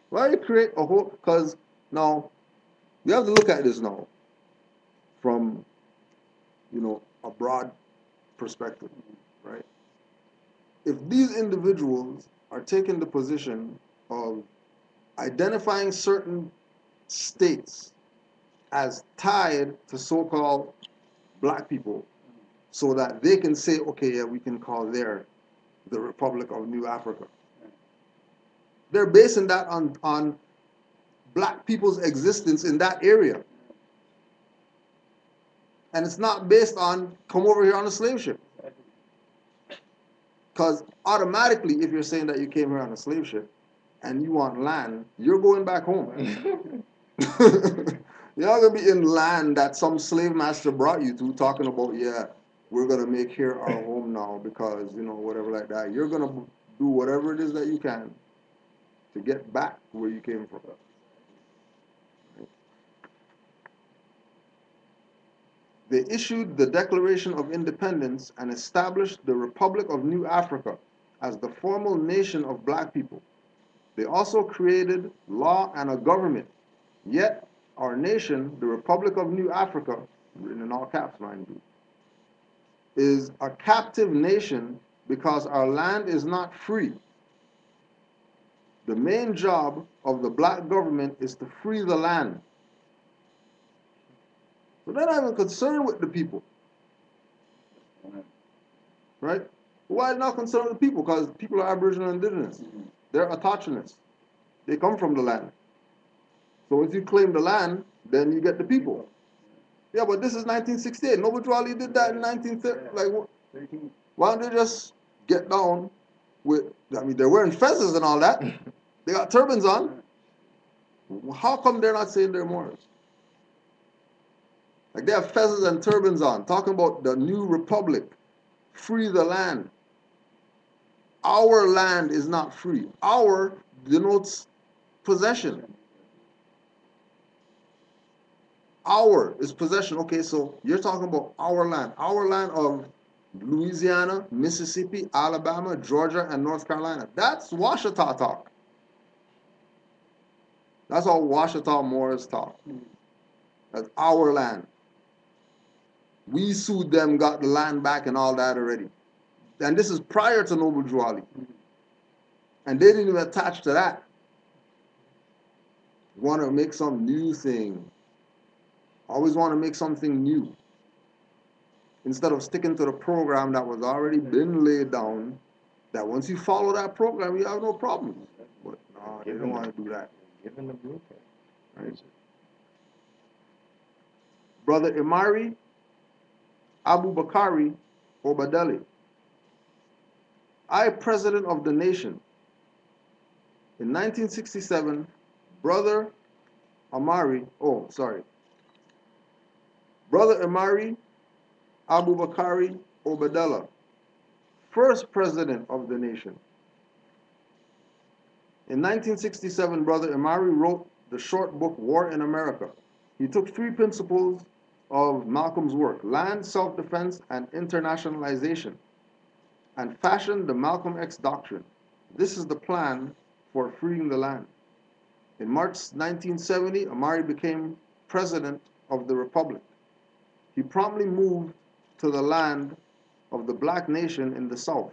Speaker 1: Why do you create a whole, because now, you have to look at this now from, you know, a broad perspective, right? If these individuals are taking the position of identifying certain states as tied to so-called black people so that they can say, okay, yeah, we can call there the Republic of New Africa. They're basing that on black people's existence in that area. And it's not based on come over here on a slave ship. Because automatically, if you're saying that you came here on a slave ship and you want land, you're going back home. You're not going to be in land that some slave master brought you to talking about, yeah, we're going to make here our home now because, you know, whatever like that. You're going to do whatever it is that you can to get back where you came from. They issued the Declaration of Independence and established the Republic of New Africa as the formal nation of black people. They also created law and a government. Yet, our nation, the Republic of New Africa, written in all caps, mind you, is a captive nation because our land is not free. The main job of the black government is to free the land. So they're not even concerned with the people. Right? Why are they not concerned with the people? Because people are Aboriginal and indigenous. They're autochthonous. They come from the land. So once you claim the land, then you get the people. Yeah, but this is 1968. Nobody really did that in 1930. Like, why don't they just get down with, I mean, they're wearing fezzes and all that. They got turbans on. How come they're not saying they're Moors? Like, they have fezzes and turbans on, talking about the new republic, free the land. Our land is not free. Our denotes possession. Our is possession. Okay, so you're talking about our land. Our land of Louisiana, Mississippi, Alabama, Georgia, and North Carolina. That's Washita talk. That's all Washita Moors talk. That's our land. We sued them, got the land back and all that already. And this is prior to Noble Drew Ali. And they didn't even attach to that. Want to make some new thing. Always want to make something new. Instead of sticking to the program that was already been laid down, that once you follow that program, you have no problems. But no, they don't want to do that.
Speaker 3: Given the blueprint.
Speaker 1: Right? Brother Imari Abu Bakari Obadeli, I, President of the Nation. In 1967, Brother Imari Abu Bakari Obadella, first President of the Nation. In 1967, Brother Imari wrote the short book War in America. He took three principles of Malcolm's work: land, self-defense, and internationalization, and fashioned the Malcolm X doctrine. This is the plan for freeing the land. In March 1970, Amari became president of the republic. He promptly moved to the land of the black nation in the south.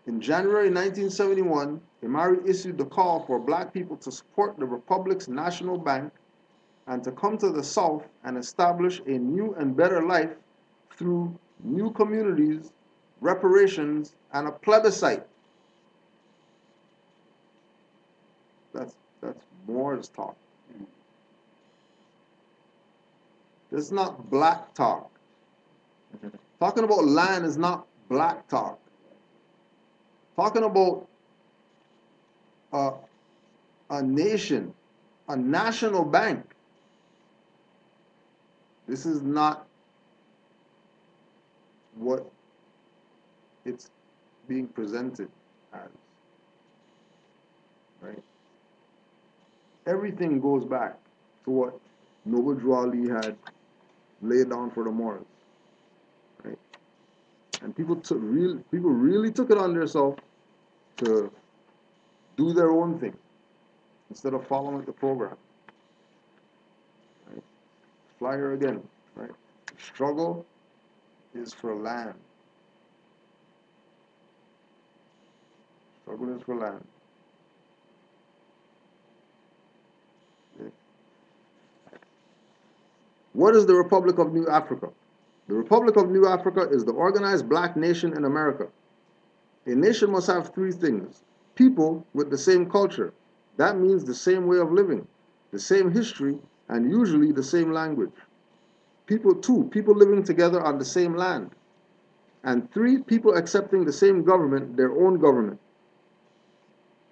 Speaker 1: In January 1971, Amari issued the call for black people to support the republic's national bank and to come to the south and establish a new and better life through new communities, reparations, and a plebiscite. That's Moore's talk. This is not black talk. Talking about land is not black talk. Talking about a nation, a national bank. This is not what it's being presented as. Right? Everything goes back to what Noble Drew Ali had laid down for the Moors. Right? And people really took it on themselves to do their own thing instead of following the program. Right? Flyer again, right? The struggle is for land. Struggle is for land. Okay. What is the Republic of New Africa? The Republic of New Africa is the organized black nation in America. A nation must have three things: people with the same culture. That means the same way of living, the same history, and usually the same language. People living together on the same land. And three, people accepting the same government, their own government.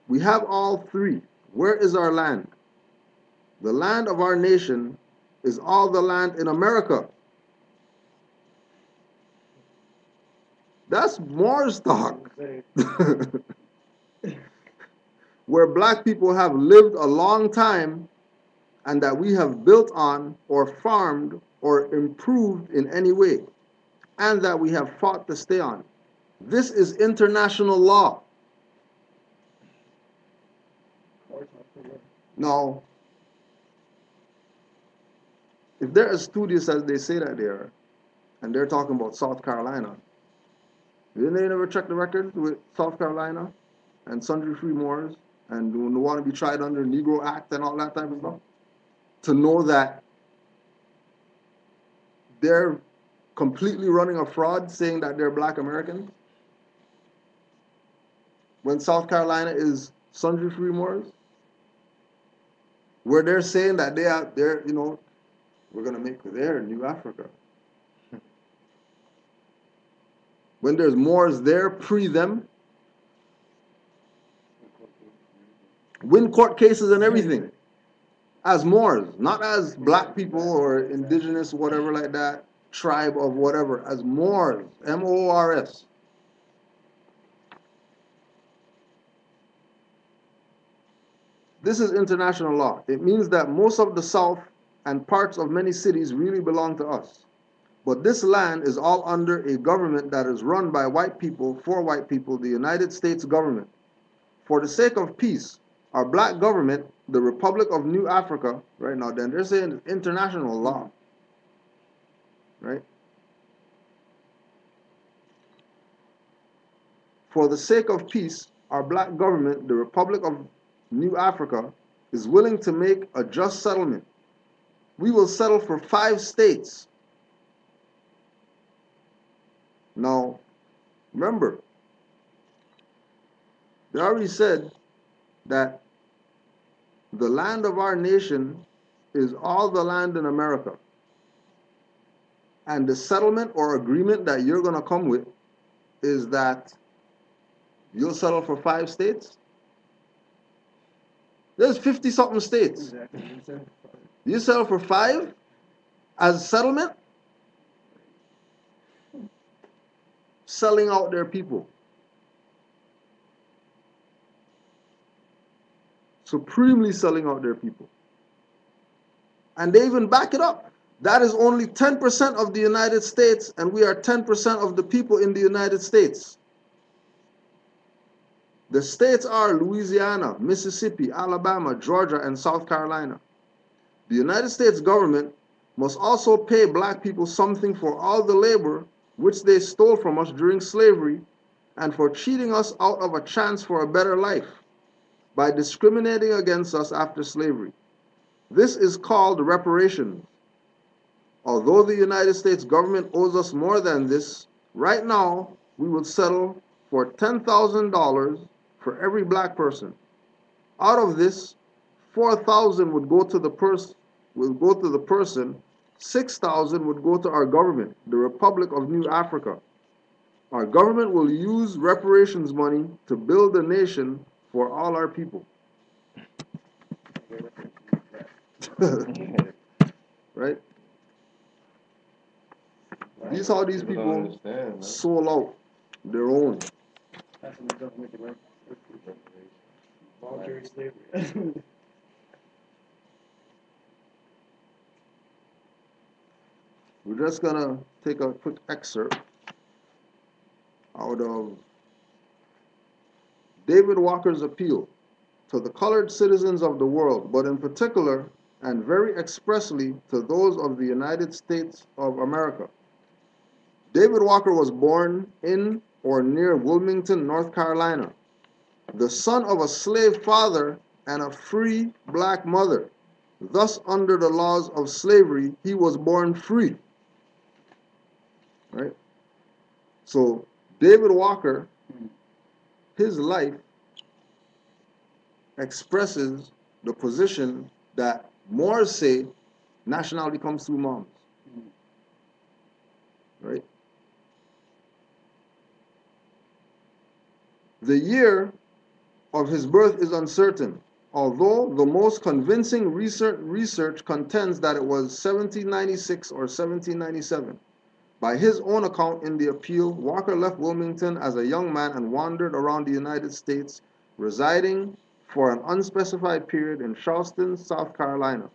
Speaker 1: We have all three. Where is our land? The land of our nation is all the land in America. That's Moore's talk. Where black people have lived a long time and that we have built on or farmed or improved in any way, and that we have fought to stay on. This is international law. Now, if they're as studious as they say that they are, and they're talking about South Carolina, didn't they never check the records with South Carolina and sundry free Moors and who want to be tried under Negro Act and all that type of stuff? To know that they're completely running a fraud saying that they're black Americans when South Carolina is sundry free Moors? Where they're saying that they're, we're going to make their New Africa. When there's Moors there, pre them, win court cases and everything, as Moors, not as black people or indigenous, whatever like that, tribe of whatever, as Moors, M-O-R-S. This is international law. It means that most of the South and parts of many cities really belong to us. But this land is all under a government that is run by white people, for white people, the United States government. For the sake of peace, our black government, the Republic of New Africa, right now, then they're saying international law, right? For the sake of peace, our black government, the Republic of New Africa, is willing to make a just settlement. We will settle for 5 states. Now, remember, they already said that the land of our nation is all the land in America. And the settlement or agreement that you're going to come with is that you'll settle for 5 states? There's 50-something states. You settle for 5 as settlement? Selling out their people. Supremely selling out their people. And they even back it up. That is only 10% of the United States, and we are 10% of the people in the United States. The states are Louisiana, Mississippi, Alabama, Georgia, and South Carolina. The United States government must also pay black people something for all the labor which they stole from us during slavery and for cheating us out of a chance for a better life by discriminating against us after slavery. This is called reparations. Although the United States government owes us more than this, right now we would settle for $10,000 for every black person. Out of this, 4,000 would go to the person, 6,000 would go to our government, the Republic of New Africa. Our government will use reparations money to build a nation for all our people. Right? These how these people sold out their own.
Speaker 2: That's when the government can voluntary slavery.
Speaker 1: We're just gonna take a quick excerpt out of David Walker's appeal to the colored citizens of the world, but in particular and very expressly to those of the United States of America. David Walker was born in or near Wilmington, North Carolina, the son of a slave father and a free black mother. Thus, under the laws of slavery, he was born free. Right? So, David Walker, his life expresses the position that Moors say nationality comes through moms. Right? The year of his birth is uncertain, although the most convincing research contends that it was 1796 or 1797. By his own account in the appeal, Walker left Wilmington as a young man and wandered around the United States, residing for an unspecified period in Charleston, South Carolina.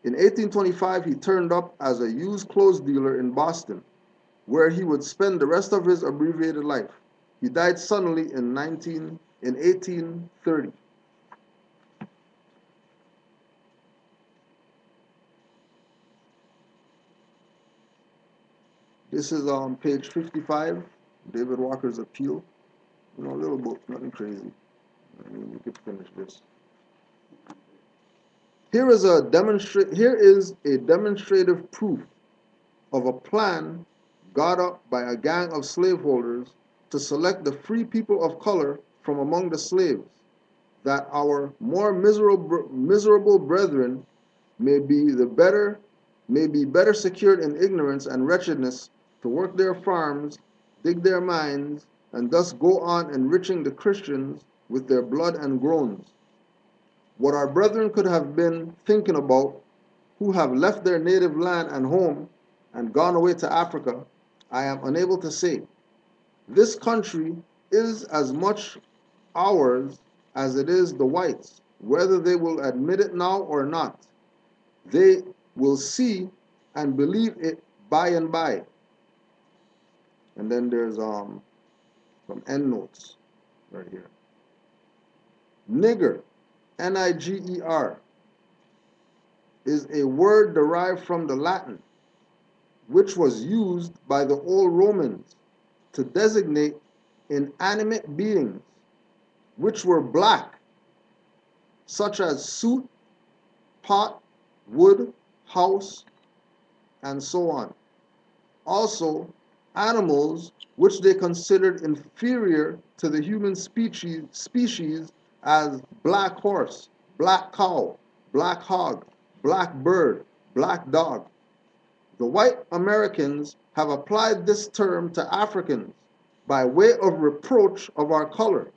Speaker 1: In 1825, he turned up as a used clothes dealer in Boston, where he would spend the rest of his abbreviated life. He died suddenly in 1830. This is on page 55, David Walker's appeal. You know, a little book, nothing crazy. I mean, we could finish this. Here is a demonstrative proof of a plan got up by a gang of slaveholders to select the free people of color from among the slaves, that our more miserable brethren may be better secured in ignorance and wretchedness to work their farms, dig their mines, and thus go on enriching the Christians with their blood and groans. What our brethren could have been thinking about, who have left their native land and home and gone away to Africa, I am unable to say. This country is as much ours as it is the whites, whether they will admit it now or not. They will see and believe it by and by. And then there's some endnotes right here. Nigger, N-I-G-E-R, is a word derived from the Latin, which was used by the old Romans to designate inanimate beings, which were black, such as suit, pot, wood, house, and so on. Also, animals which they considered inferior to the human species as black horse, black cow, black hog, black bird, black dog. The white Americans have applied this term to Africans by way of reproach of our color,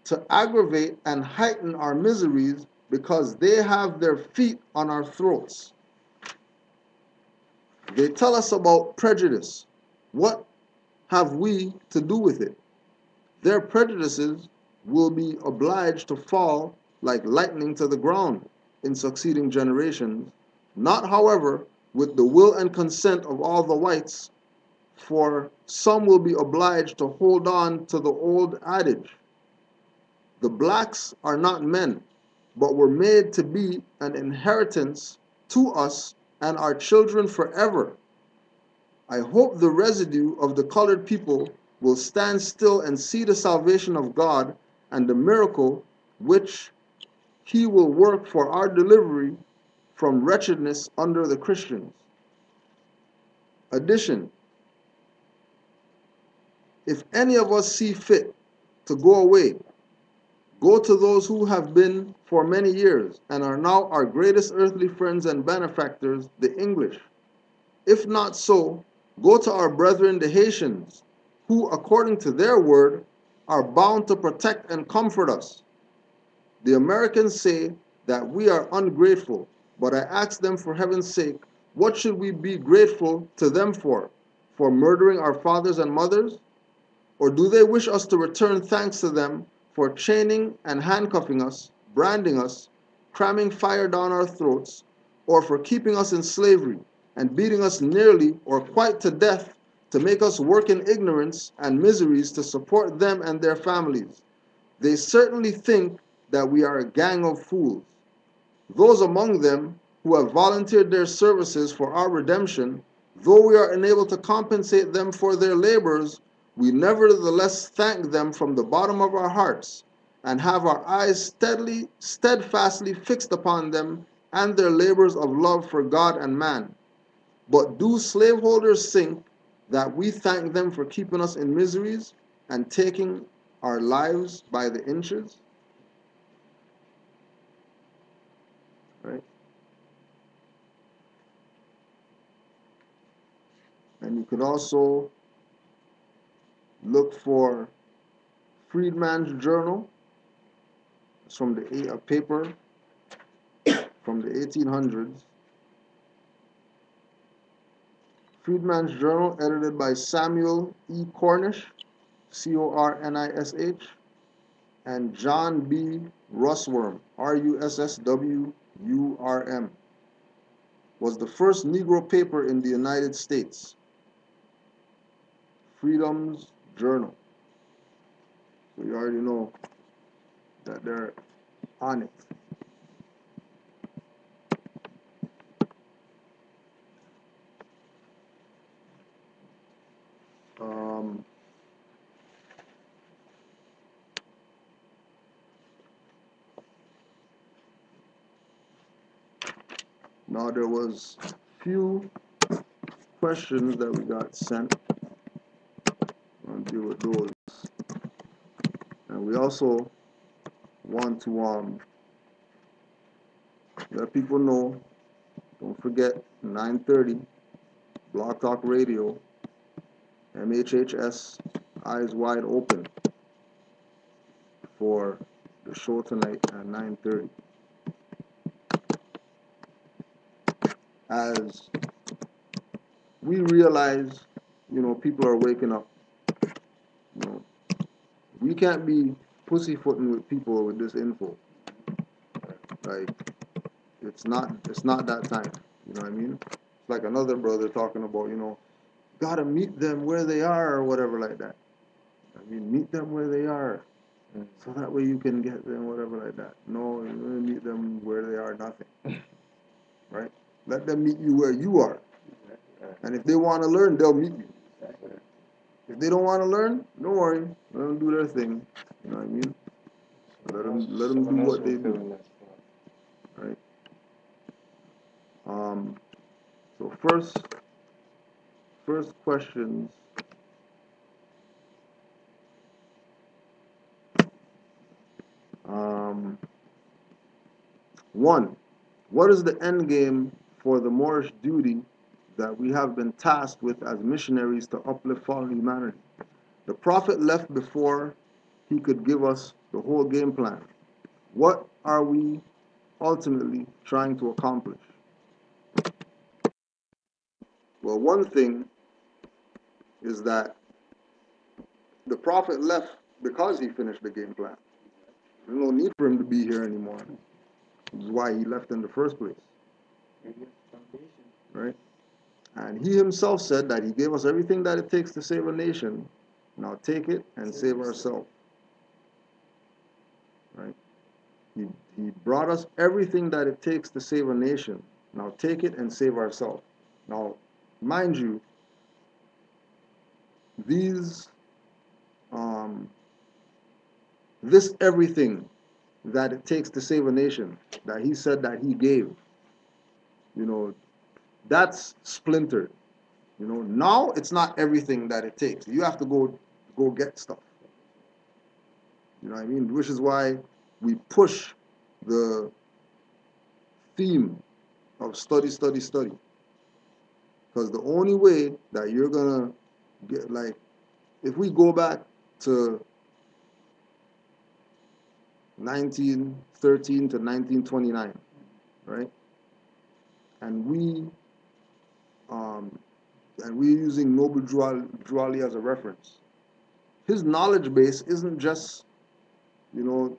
Speaker 1: to aggravate and heighten our miseries because they have their feet on our throats. They tell us about prejudice. What have we to do with it? Their prejudices will be obliged to fall like lightning to the ground in succeeding generations, not, however, with the will and consent of all the whites, for some will be obliged to hold on to the old adage, The blacks are not men, but were made to be an inheritance to us and our children forever. I hope the residue of the colored people will stand still and see the salvation of God and the miracle which he will work for our delivery from wretchedness under the Christians. Addition, if any of us see fit to go away, go to those who have been for many years and are now our greatest earthly friends and benefactors, the English. If not so, go to our brethren the Haitians, who, according to their word, are bound to protect and comfort us. The Americans say that we are ungrateful, but I ask them for heaven's sake, what should we be grateful to them for? For murdering our fathers and mothers? Or do they wish us to return thanks to them for chaining and handcuffing us, branding us, cramming fire down our throats, or for keeping us in slavery and beating us nearly or quite to death to make us work in ignorance and miseries to support them and their families? They certainly think that we are a gang of fools. Those among them who have volunteered their services for our redemption, though we are unable to compensate them for their labors, we nevertheless thank them from the bottom of our hearts and have our eyes steadfastly fixed upon them and their labors of love for God and man. But do slaveholders think that we thank them for keeping us in miseries and taking our lives by the inches? Right? And you could also look for Freedman's Journal. It's from a paper from the 1800s. Freedman's Journal, edited by Samuel E. Cornish, Cornish, and John B. Russwurm, Russwurm, was the first Negro paper in the United States. Freedom's Journal. So you already know that they're on it. Now there was few questions that we got sent. I'll deal with those. And we also want to let people know, don't forget, 9:30, Blog Talk Radio, MHHS, Eyes Wide Open, for the show tonight at 9:30. As we realize, people are waking up. We can't be pussyfooting with people with this info. Like, it's not that time. You know what I mean? It's like another brother talking about, gotta meet them where they are or whatever like that. I mean, meet them where they are, so that way you can get them, whatever like that. No, you're gonna meet them where they are, nothing. Right? Let them meet you where you are. And if they want to learn, they'll meet you. If they don't want to learn, don't worry. Let them do their thing. You know what I mean? Let them do what they do. Right? So first questions. One, what is the end game for the Moorish duty that we have been tasked with as missionaries to uplift fallen humanity? The Prophet left before he could give us the whole game plan. What are we ultimately trying to accomplish? Well, one thing is that the Prophet left because he finished the game plan. There's no need for him to be here anymore. This is why he left in the first place. Right? And he himself said that he gave us everything that it takes to save a nation. Now take it and save ourselves. He, he brought us everything that it takes to save a nation. Now take it and save ourselves. Now, mind you, these, um, this everything that it takes to save a nation that he said that he gave, you know, that's splintered. You know, now it's not everything that it takes. You have to go get stuff. You know what I mean? Which is why we push the theme of study, study, study. Because the only way that you're gonna get, like, if we go back to 1913 to 1929, right? And um, we're using Noble Drew Ali as a reference. His knowledge base isn't just, you know,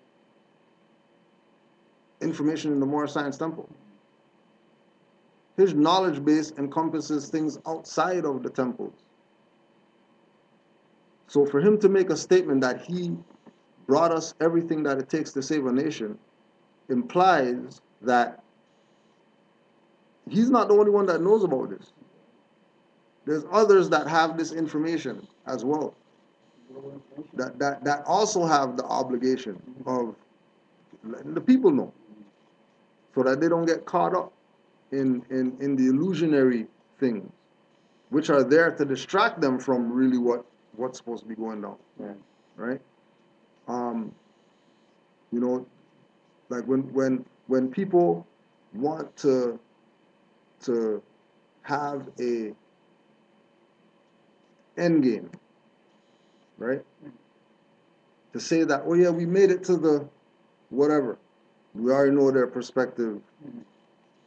Speaker 1: information in the Moorish Science Temple. His knowledge base encompasses things outside of the temples. So for him to make a statement that he brought us everything that it takes to save a nation implies that he's not the only one that knows about this. There's others that have this information as well, that also have the obligation of letting the people know, so that they don't get caught up in the illusionary things, which are there to distract them from really what's supposed to be going down.
Speaker 3: Right.
Speaker 1: Right? You know, like when people want to have a end game, right? To say that, oh yeah, we made it to the whatever. We already know their perspective.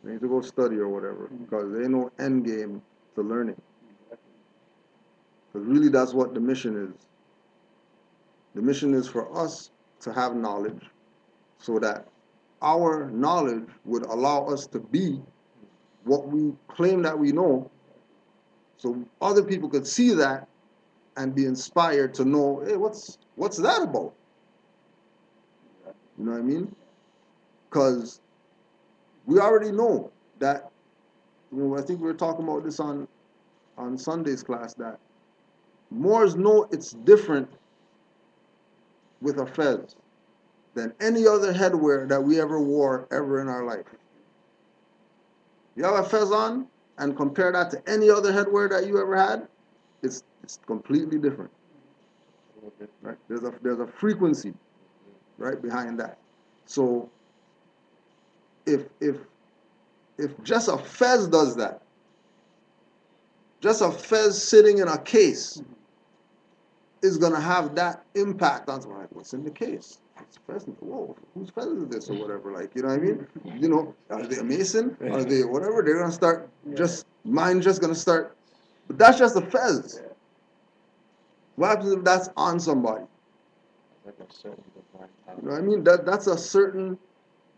Speaker 1: They need to go study or whatever, because they know end game to learning. Because really that's what the mission is. The mission is for us to have knowledge so that our knowledge would allow us to be what we claim that we know, so other people could see that and be inspired to know, hey, what's that about? You know what I mean? Because we already know that, you know, I think we were talking about this on Sunday's class, that Moors know it's different with a fez than any other headwear that we ever wore ever in our life. You have a fez on and compare that to any other headwear that you ever had, it's completely different. Right? There's a frequency right behind that. So if just a fez does that, just a fez sitting in a case is gonna have that impact on someone. Like, what's in the case? It's fez. Whoa, whose fez is this or whatever? Like, you know what I mean? You know, are they a Mason? Are they whatever? They're gonna start just gonna start. But that's just a fez. What happens if that's on somebody?
Speaker 3: Like a certain divine power.
Speaker 1: You know what I mean? That's a certain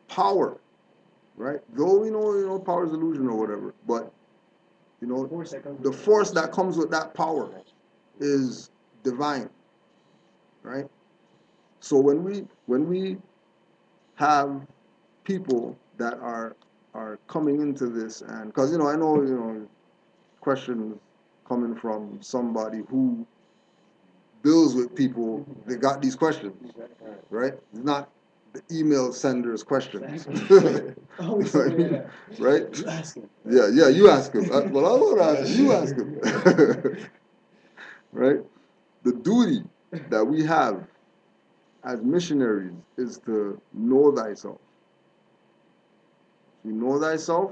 Speaker 1: power, right? Though we know power is illusion or whatever, but you know, the force that comes with that power is divine, right? So when we have people that are coming into this, and because I know questions coming from somebody who deals with people that got these questions, right? It's not the email sender's questions.
Speaker 2: Oh, so yeah.
Speaker 1: Right?
Speaker 2: You ask him.
Speaker 1: Yeah, you ask him. Well, I won't ask him. You ask him. Right? The duty that we have as missionaries is to know thyself. You know thyself,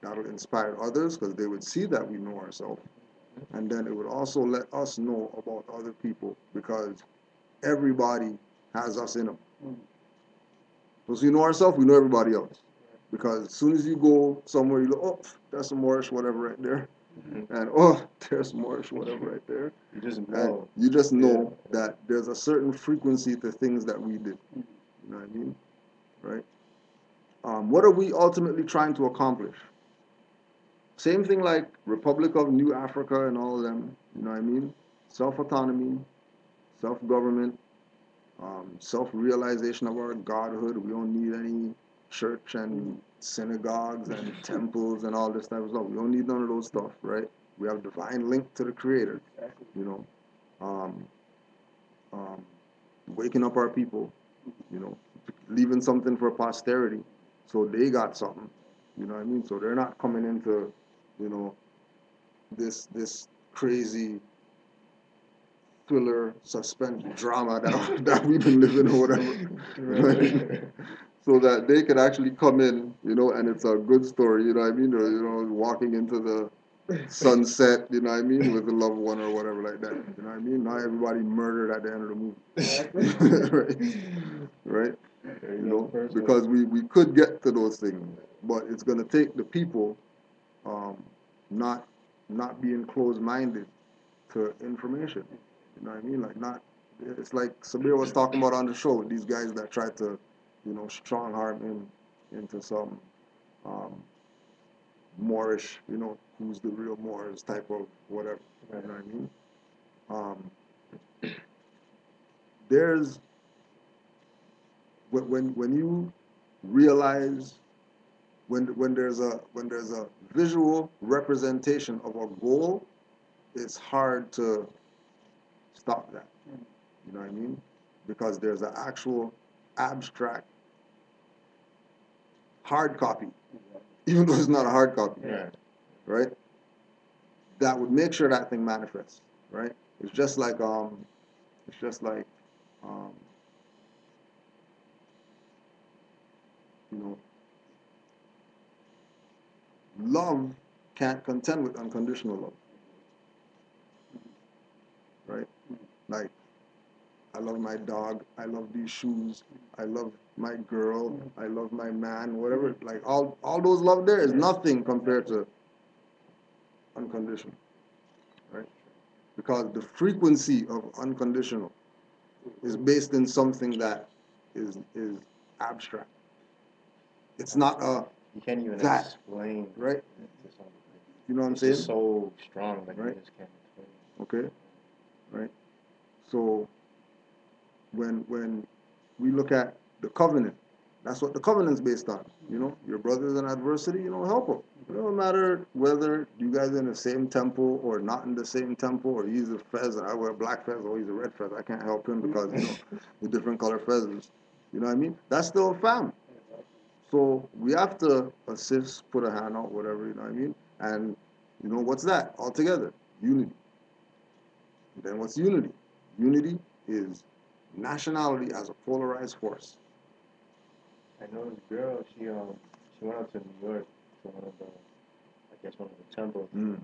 Speaker 1: that'll inspire others because they would see that we know ourselves. And then it would also let us know about other people, because everybody has us in them. Once we know ourselves, we know everybody else. Because as soon as you go somewhere, you look, oh, there's some Moorish whatever right there. And oh, there's Moorish whatever right there.
Speaker 3: You just know.
Speaker 1: And you just know that there's a certain frequency to things that we did. You know what I mean? Right? What are we ultimately trying to accomplish? Same thing like Republic of New Africa and all of them. You know what I mean? Self-autonomy, self-government, self-realization of our godhood. We don't need any church and synagogues and temples and all this type of stuff. We don't need none of those stuff, right? We have divine link to the Creator,
Speaker 2: Exactly.
Speaker 1: you know. Um, um, Waking up our people, you know, leaving something for posterity, so they got something, you know what I mean? So they're not coming into, you know, this crazy thriller, suspense drama that that we've been living or whatever, you know what I mean? So that they could actually come in, you know, and it's a good story, you know what I mean? Or, you know, walking into the sunset, you know what I mean, with a loved one or whatever like that, you know what I mean? Not everybody murdered at the end of the movie, right? You know, because we could get to those things, but it's gonna take the people um, not not being closed-minded to information. You know what I mean? Like not, it's like Sabir was talking about on the show. These guys that try to, you know, strong arm into some um, Moorish, you know, who's the real Moors type of whatever. You know what I mean? There's when you realize when there's a visual representation of a goal, it's hard to stop that. You know what I mean? Because there's an actual abstract hard copy, even though it's not a hard copy, right? That would make sure that thing manifests, right? It's just like um, you know, love can't contend with unconditional love, right? Like, I love my dog, I love these shoes, I love my girl, I love my man, whatever. Like all those love there is nothing compared to unconditional, right? Because the frequency of unconditional is based in something that is abstract. It's not a
Speaker 3: You can't even
Speaker 1: that,
Speaker 3: explain,
Speaker 1: right?
Speaker 3: it to some degree.
Speaker 1: You know what I'm
Speaker 3: It's
Speaker 1: saying?
Speaker 3: just so strong that
Speaker 1: Right.
Speaker 3: you just can't explain it.
Speaker 1: Okay, right? So when we look at the covenant, that's what the covenant's based on. You know, your brother's in adversity, you know, help him. It don't matter whether you guys are in the same temple or not in the same temple, or he's a fez and I wear a black fez, or he's a red fez. I can't help him because, you know, the different color feathers. You know what I mean? That's still a family. So we have to assist, put a hand out, whatever, you know what I mean? And, you know, what's that? All together, unity. And then what's unity? Unity is nationality as a polarized force.
Speaker 3: I know this girl, she went out to New York to one of the, I guess one of the temples.
Speaker 1: Mm.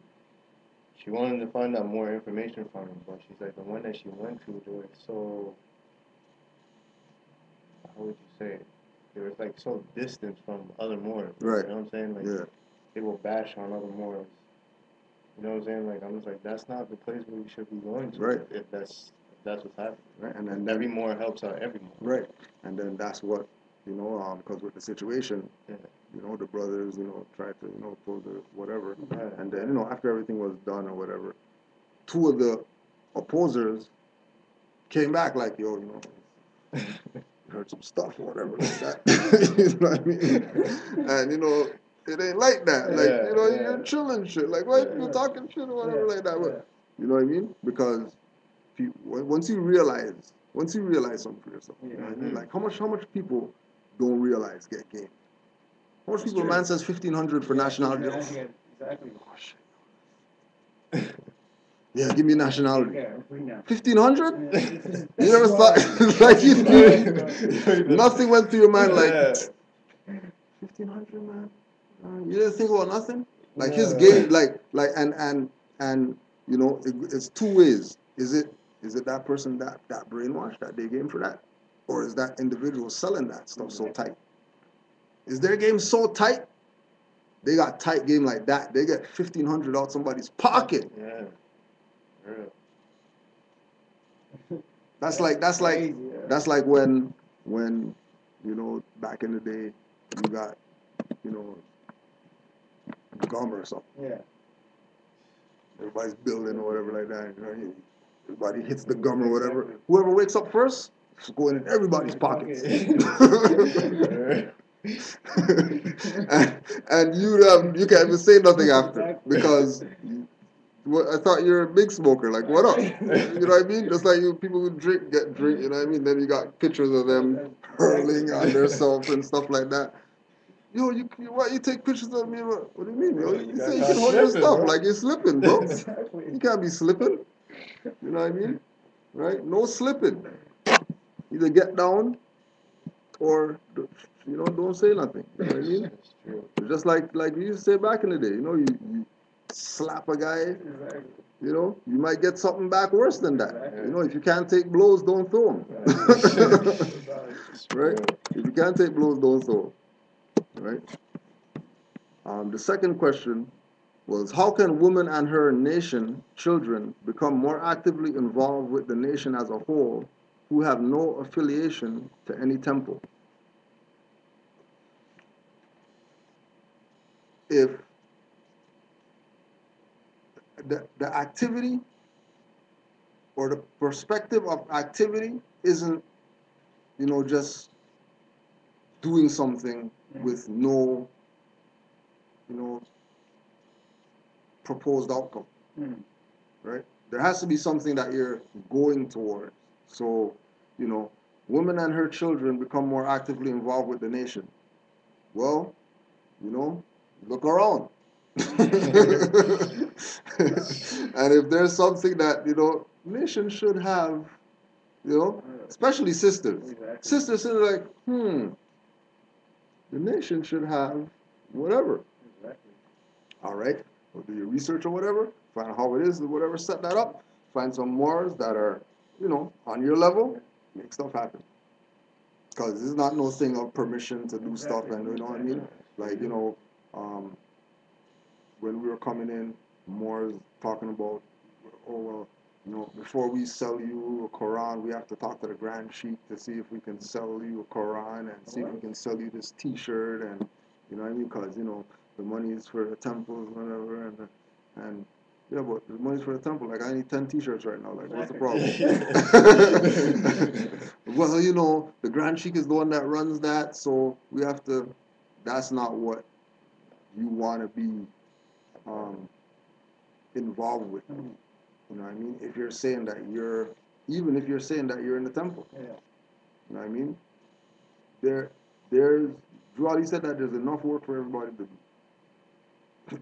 Speaker 3: She wanted to find out more information from him, but she's like the one that she went to, they were so, how would you say it? They were like so distant from other Moors.
Speaker 1: Right.
Speaker 3: You know what I'm saying? Like
Speaker 1: Yeah.
Speaker 3: they will bash on other Moors. You know what I'm saying? Like I'm just like that's not the place where we should be going to
Speaker 1: Right.
Speaker 3: if that's what's happening.
Speaker 1: Right. And then
Speaker 3: Every Moor helps out every Moor.
Speaker 1: right. And then that's what, you know, because with the situation,
Speaker 3: Yeah.
Speaker 1: you know, the brothers, you know, tried to, you know, pull the whatever.
Speaker 3: Right.
Speaker 1: And then, you know, after everything was done or whatever, two of the opposers came back like, yo, you know, heard some stuff or whatever like that. You know what I mean? And, you know, it ain't like that. Like, you know, you're chilling shit. Like, what? You're talking shit or whatever like that. But, you know what I mean? Because once you realize something for yourself, you know what I mean? Like, how much people don't realize get game? How much people, a man says 1,500 for nationality?
Speaker 2: Exactly.
Speaker 1: Oh, shit. Yeah, give me nationality.
Speaker 2: Yeah, I'm free now.
Speaker 1: 1,500? You never thought, it's like nothing went through your mind like, 1,500, man? You didn't think about nothing? Like his game, and you know, it's two ways. Is it that person that brainwashed that they game for that? Or is that individual selling that stuff so tight? Is their game so tight? They got tight game like that. They get 1,500 out somebody's pocket.
Speaker 3: Yeah. Real.
Speaker 1: That's like when you know, back in the day you got, you know, gum or something.
Speaker 2: Yeah.
Speaker 1: Everybody's building or whatever like that. You know, everybody hits the gum or whatever. Whoever wakes up first, It's going in everybody's pockets. and you can't even say nothing after because I thought you're a big smoker. Like, what up? You know what I mean? Just like people who get drink. You know what I mean? Then you got pictures of them hurling on themselves and stuff like that. Yo, why you take pictures of me? What do you mean? Yo, you say you can hold your stuff like you're slipping, bro. You can't be slipping. You know what I mean? Right? No slipping. Either get down or don't say nothing. You know what I mean? It's just like we used to say back in the day. You slap a guy. You might get something back worse than that. If you can't take blows, don't throw them. Right? If you can't take blows, don't throw them. Right? The second question was, how can woman and her nation children become more actively involved with the nation as a whole who have no affiliation to any temple? If the activity or the perspective of activity isn't, just doing something with no, proposed outcome, right? There has to be something that you're going towards. So, women and her children become more actively involved with the nation. Well, look around. And if there's something that, nation should have, especially sisters. Sisters are like, the nation should have whatever. All right. We'll do your research or whatever, find out how it is, or whatever, set that up, find some mores that are, on your level, make stuff happen. Because this is not no thing of permission to do stuff, and you know what I mean? Like, when we were coming in, Moore's talking about, oh, well, before we sell you a Quran, we have to talk to the Grand Sheikh to see if we can sell you a Quran and see if we can sell you this T-shirt, and you know what I mean? Because the money is for the temples, whatever, and yeah, but the money's for the temple. Like, I need 10 T-shirts right now. Like, what's the problem? Well, the Grand Sheikh is the one that runs that, so we have to. That's not what you want to be involved with. You know what I mean? If you're saying that even if you're saying that you're in the temple, you know what I mean? There's Drew Ali said that there's enough work for everybody to do,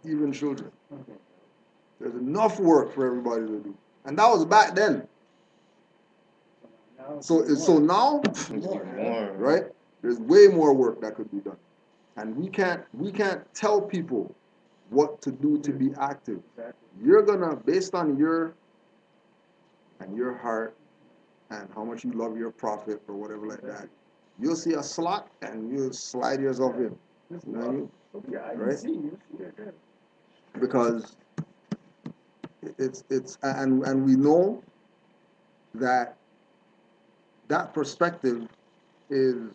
Speaker 1: even children. There's enough work for everybody to do, and that was back then. So now, right? There's way more work that could be done, and we can't tell people what to do to be active. You're gonna, based on your heart and how much you love your prophet or whatever like that, you'll see a slot and you'll slide yourself in. You know what I mean? Right? Because it's and we know that perspective is,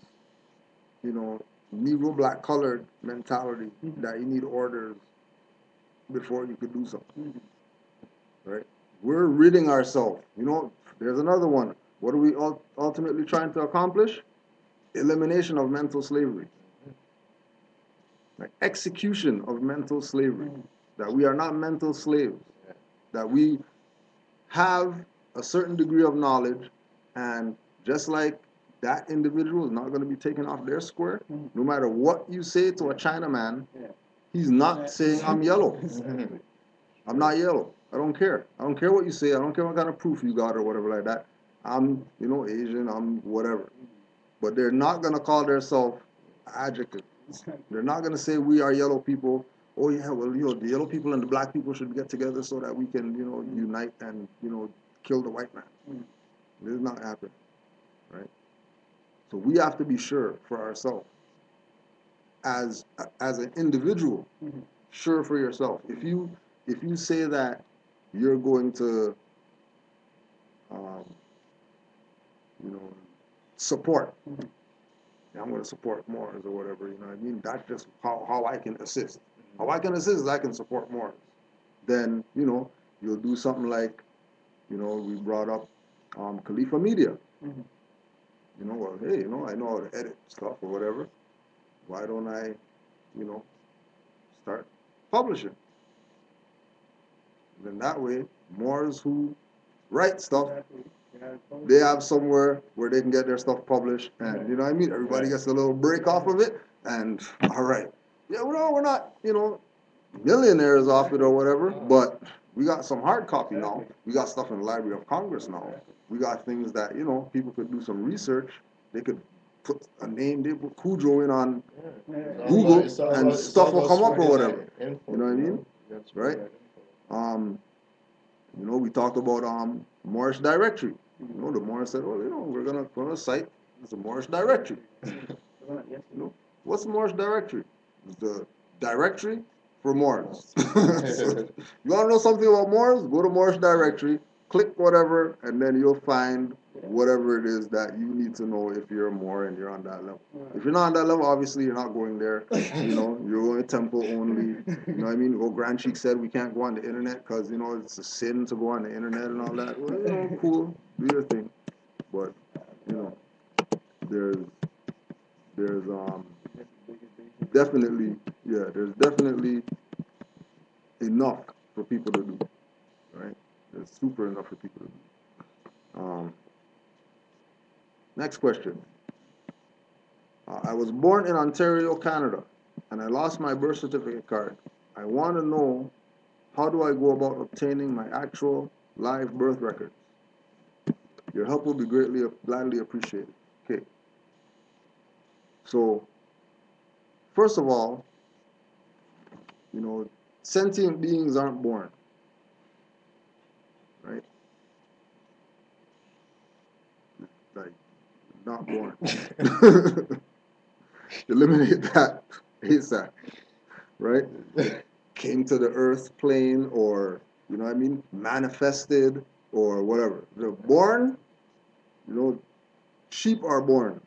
Speaker 1: Negro black colored mentality, that you need orders before you could do something. Right? We're ridding ourselves. There's another one. What are we ultimately trying to accomplish? Elimination of mental slavery. Like execution of mental slavery. That we are not mental slaves. That we have a certain degree of knowledge, and just like that individual is not going to be taken off their square, no matter what you say to a Chinaman, he's not saying, I'm yellow. I'm not yellow. I don't care. I don't care what you say. I don't care what kind of proof you got or whatever like that. I'm, Asian, I'm whatever. But they're not going to call themselves adjective. They're not going to say we are yellow people. Oh, yeah, well, the yellow people and the black people should get together so that we can, unite and, kill the white man. This is not happening, right? So we have to be sure for ourselves, as an individual, sure for yourself. If you say that you're going to, support, I'm going to support Moors or whatever, you know what I mean? That's just how I can assist. How I can assist is I can support Moors. Then, you'll do something like, we brought up Khalifa Media. You know, well, hey, I know how to edit stuff or whatever. Why don't I, you know, start publishing? Then that way, Moors who write stuff, they have somewhere where they can get their stuff published, and you know what I mean. Everybody gets a little break off of it, and all right, yeah, we're not, millionaires off it or whatever, but we got some hard copy now. We got stuff in the Library of Congress now. We got things that people could do some research. They could put a name, they put Cujo in on Google, and stuff will come up or whatever. You know what I mean? Right? We talked about Moorish directory. The Moors said, well, we're gonna cite it's a Moorish directory. What's the Moorish directory? It's the directory for Moors. So, you want to know something about Moors? Go to Moorish directory, click whatever, and then you'll find whatever it is that you need to know if you're a Moor and you're on that level. If you're not on that level, obviously you're not going there. You're going to temple only. You know what I mean? Grand Sheik said we can't go on the internet because, it's a sin to go on the internet and all that. Well, cool, do your thing. But, there's definitely, there's definitely enough for people to do, right? There's super enough for people to do. Next question. I was born in Ontario, Canada, and I lost my birth certificate card. I want to know, how do I go about obtaining my actual live birth records? Your help will be gladly appreciated. Okay. So, first of all, sentient beings aren't born, right? Like, not born. Eliminate that ASAP, right? Came to the earth plane, or, manifested, or whatever. They're born, sheep are born.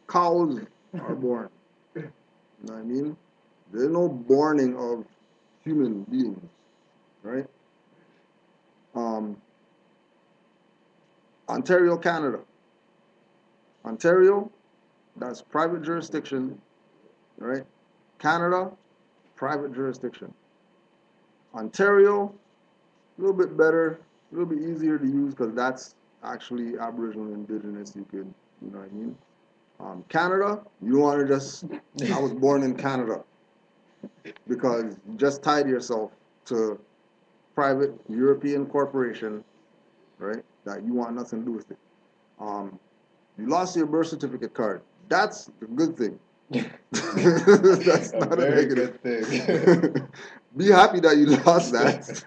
Speaker 1: Cows are born. You know what I mean? There's no borning of human beings, right? Ontario, Canada. Ontario, that's private jurisdiction, right? Canada, private jurisdiction. Ontario, a little bit better, a little bit easier to use because that's actually Aboriginal, indigenous. You know what I mean? Canada, you don't want to just, I was born in Canada, because you just tied yourself to private European corporation, right? That you want nothing to do with it. You lost your birth certificate card. That's the good thing. That's not a negative
Speaker 3: thing.
Speaker 1: Be happy that you lost that.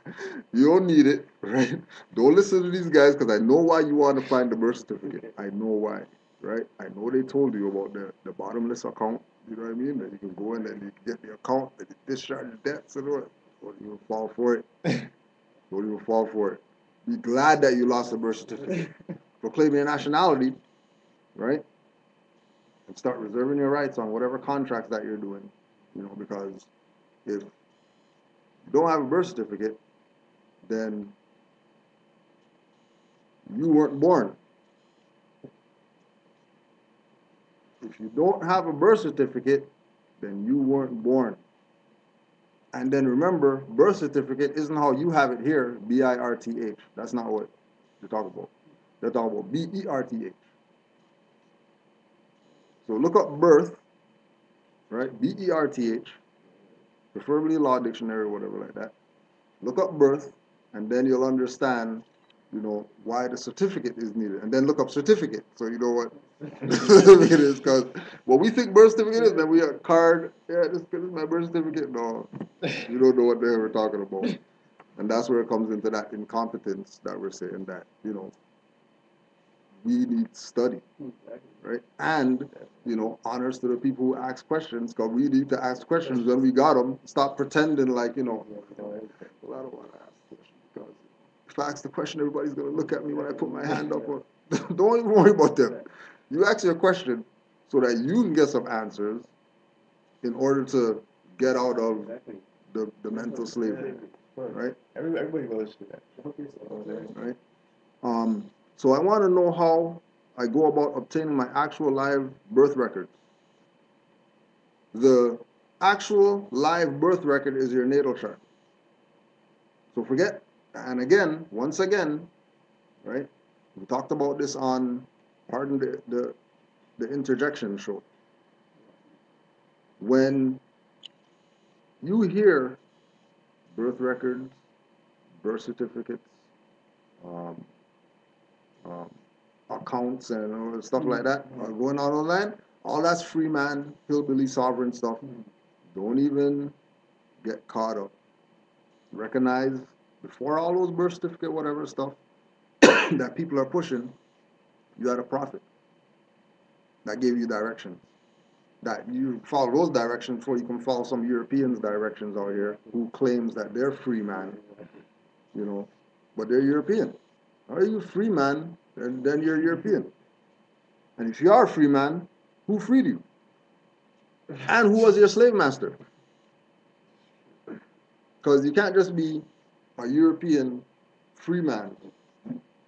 Speaker 1: You don't need it, right? Don't listen to these guys, because I know why you want to find the birth certificate. I know why, right? I know they told you about the bottomless account. You know what I mean? That you can go in and you can get the account, and you discharge the debts and all that. Don't even fall for it. Don't even fall for it. Be glad that you lost the birth certificate. Proclaim your nationality, right? And start reserving your rights on whatever contracts that you're doing. Because if you don't have a birth certificate, then you weren't born. If you don't have a birth certificate, then you weren't born. And then remember, birth certificate isn't how you have it here, B-I-R-T-H. That's not what they're talking about. They're talking about B-E-R-T-H. So look up birth, right? B-E-R-T-H, preferably law dictionary or whatever like that. Look up birth, and then you'll understand, why the certificate is needed. And then look up certificate, so you know what certificate is. Because what we think birth certificate is, then we have card, this is my birth certificate. No, you don't know what they were talking about. And that's where it comes into that incompetence that we're saying that, we need to study, right? And, honors to the people who ask questions, because we need to ask questions when we got them. Stop pretending like, well, I don't want to ask questions, because if I ask the question, everybody's going to look at me when I put my hand up. Don't even worry about them. You ask your question so that you can get some answers in order to get out of the mental slavery, right?
Speaker 3: Everybody goes through that.
Speaker 1: Right? So I want to know how I go about obtaining my actual live birth records. The actual live birth record is your natal chart. So forget, and again, once again, right? We talked about this on, pardon the interjection show. When you hear birth records, birth certificates, um, um, accounts, and all stuff like that going on online, all that's free man, hillbilly sovereign stuff. Don't even get caught up. Recognize before all those birth certificate, whatever stuff that people are pushing, you had a prophet that gave you directions. That you follow those directions before you can follow some Europeans' directions out here who claims that they're free man, but they're European. Are you free man? Then you're European. And if you are a free man, who freed you? And who was your slave master? Because you can't just be a European free man,